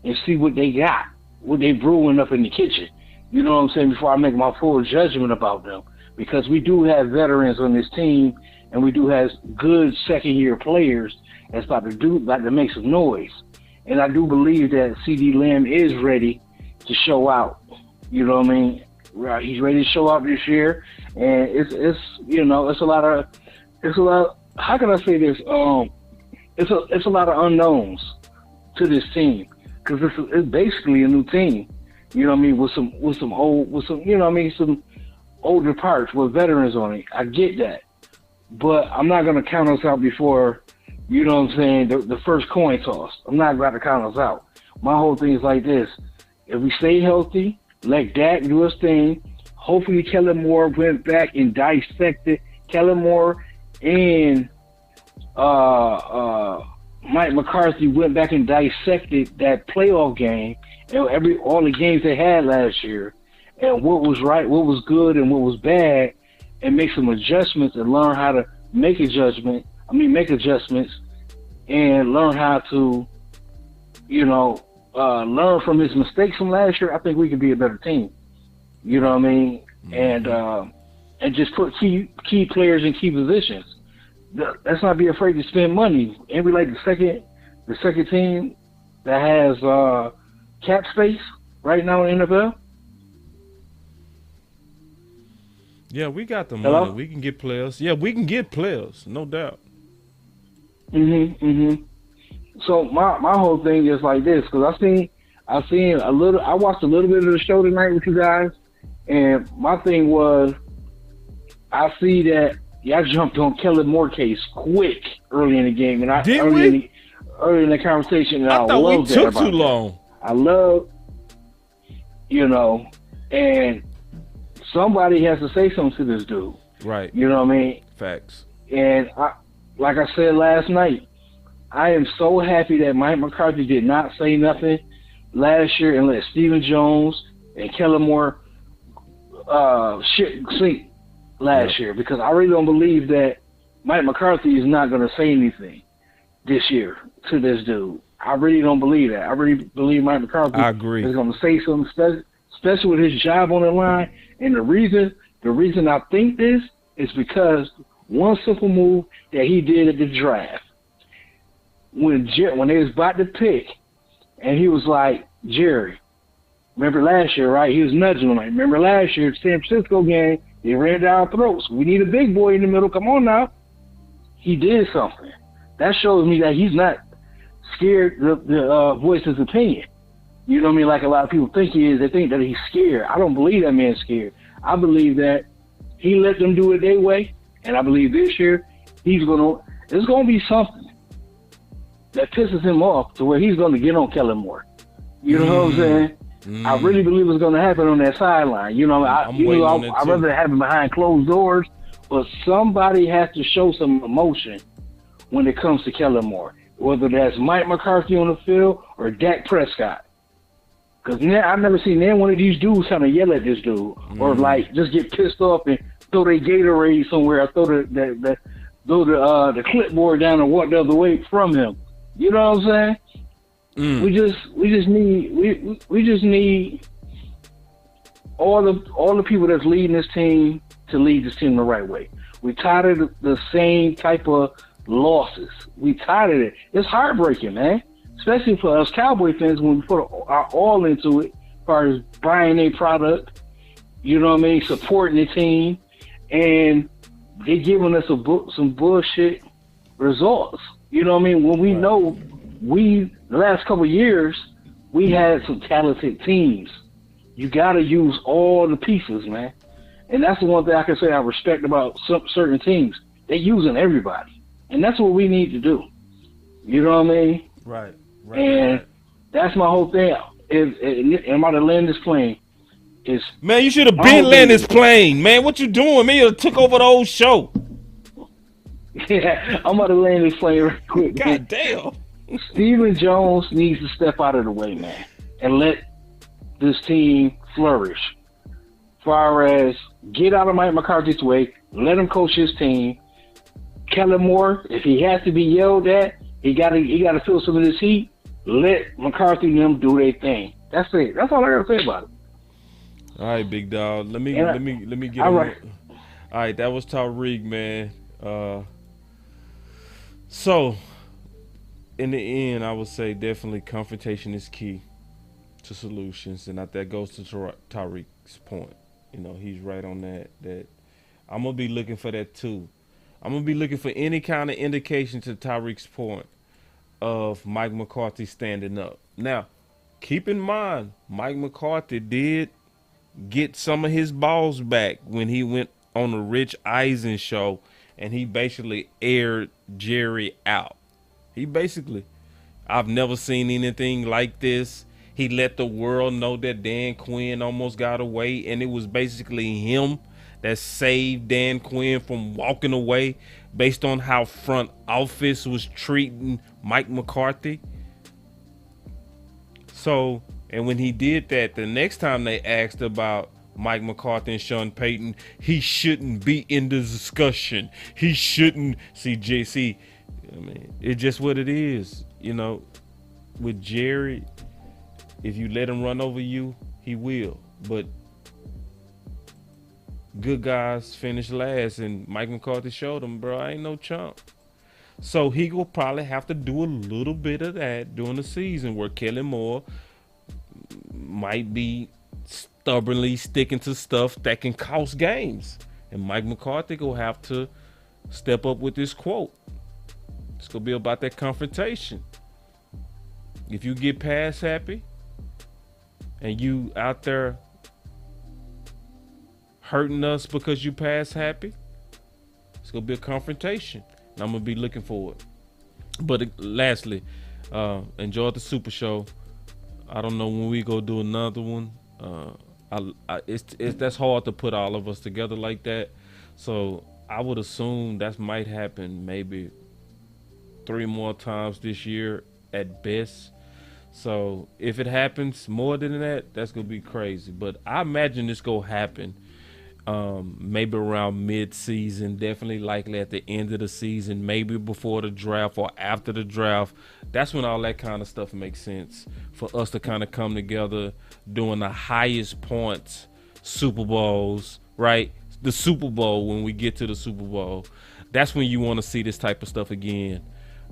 and see what they got, what they brewing up in the kitchen. You know what I'm saying? Before I make my full judgment about them, because we do have veterans on this team, and we do have good second-year players that's about to make some noise. And I do believe that CD Lamb is ready to show out. You know what I mean? Right, he's ready to show out this year, and it's a lot. How can I say this? It's a lot of unknowns to this team, because it's basically a new team. You know what I mean? With some some older parts with veterans on it. I get that, but I'm not gonna count us out before, you know what I'm saying, the first coin toss. I'm not about to count us out. My whole thing is like this: if we stay healthy, let Dak do his thing. Hopefully, Kellen Moore went back and dissected. Kellen Moore and Mike McCarthy went back and dissected that playoff game and all the games they had last year, and what was right, what was good, and what was bad, and make some adjustments and learn how to make adjustments, and learn how to, learn from his mistakes from last year. I think we could be a better team. You know what I mean? And just put key players in key positions. Let's not be afraid to spend money. And we like the second team that has cap space right now in the NFL. Yeah, we got the Hello? money. We can get players. Yeah, we can get players, no doubt. So my whole thing is like this, because I watched a little bit of the show tonight with you guys, and my thing was, I see that y'all jumped on Kellen Moore case quick early in the game, and early in the conversation, and I thought we took too long. I love, and somebody has to say something to this dude. Right. You know what I mean? Facts. And like I said last night, I am so happy that Mike McCarthy did not say nothing last year and let Stephen Jones and Kellen Moore sink last year, because I really don't believe that Mike McCarthy is not going to say anything this year to this dude. I really don't believe that. I really believe Mike McCarthy is going to say something especially with his job on the line. And the reason I think this is because one simple move that he did at the draft. When they was about to pick, and he was like, Jerry, remember last year, right? He was nudging him like, remember last year, San Francisco game, they ran down throats. We need a big boy in the middle. Come on now. He did something. That shows me that he's not scared to voice his opinion. You know what I mean? Like a lot of people think he is. They think that he's scared. I don't believe that man's scared. I believe that he let them do it their way, and I believe this year there's going to be something that pisses him off to where he's going to get on Kellen Moore. You know what I'm saying? I really believe it's going to happen on that sideline. I'd rather have it behind closed doors, but somebody has to show some emotion when it comes to Kellen Moore, whether that's Mike McCarthy on the field or Dak Prescott. Because I've never seen any one of these dudes kind of yell at this dude or like just get pissed off and throw their Gatorade somewhere, or throw the clipboard down and walk the other way from him. You know what I'm saying? We just need all the people that's leading this team to lead this team the right way. We tired of the same type of losses. We tired of it. It's heartbreaking, man. Especially for us Cowboy fans when we put our all into it, as far as buying a product, you know what I mean, supporting the team, and they giving us some bullshit results. You know what I mean? When we know the last couple of years, we had some talented teams. You got to use all the pieces, man. And that's the one thing I can say I respect about certain teams. They're using everybody. And that's what we need to do. You know what I mean? Right. And that's my whole thing. Am I to land this plane? Man, you should have been landing this plane, man. What you doing, man? You took over the whole show. Yeah, I'm about to land this plane real quick. God damn. Stephen Jones needs to step out of the way, man, and let this team flourish. As far as get out of Mike McCarthy's way, let him coach his team. Kellen Moore, if he has to be yelled at, he got to feel some of this heat. Let McCarthy and them do their thing. That's it. That's all I got to say about it. All right, big dog. Let me get all him. right. All right, that was Tariq, man. So in the end, I would say definitely confrontation is key to solutions, and that goes to Tariq's point. You know, he's right on that. That I'm gonna be looking for that too. I'm gonna be looking for any kind of indication to Tariq's point of Mike McCarthy standing up. Now, keep in mind, Mike McCarthy did get some of his balls back when he went on the Rich Eisen show and he basically aired Jerry out. He basically, I've never seen anything like this. He let the world know that Dan Quinn almost got away, and it was basically him that saved Dan Quinn from walking away based on how front office was treating Mike McCarthy. So, and when he did that, the next time they asked about Mike McCarthy and Sean Payton, he shouldn't be in the discussion. He shouldn't. See, JC, I mean, it's just what it is. You know, with Jerry, if you let him run over you, he will. But good guys finish last, and Mike McCarthy showed him, bro, I ain't no chump. So he will probably have to do a little bit of that during the season where Kelly Moore might be stubbornly sticking to stuff that can cost games. And Mike McCarthy will have to step up with this quote. It's going to be about that confrontation. If you get pass happy and you out there hurting us because you pass happy, it's going to be a confrontation. And I'm going to be looking for it. But lastly, enjoy the Super Show. I don't know when we go do another one. That's hard to put all of us together like that. So I would assume that might happen maybe 3 more times this year at best. So if it happens more than that, that's gonna be crazy. But I imagine it's gonna happen maybe around mid-season, definitely likely at the end of the season, maybe before the draft or after the draft. That's when all that kind of stuff makes sense for us to kind of come together doing the highest points Super Bowls, right? The Super Bowl, when we get to the Super Bowl, that's when you want to see this type of stuff again.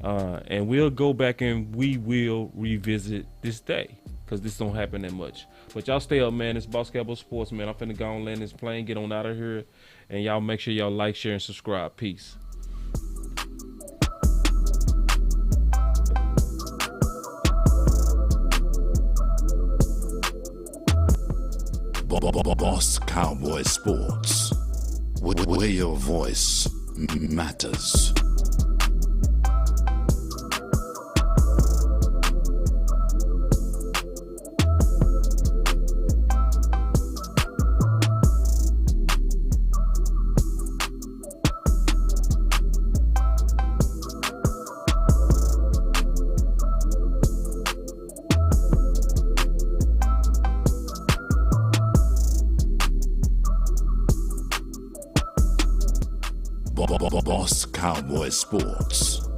And we'll go back and we will revisit this day because this don't happen that much. But y'all stay up, man. It's Boss Cowboy Sports, man. I'm finna go and land this plane, get on out of here. And y'all make sure y'all like, share, and subscribe. Peace. Boss Cowboy Sports, where your voice matters. Boss Cowboy Sports.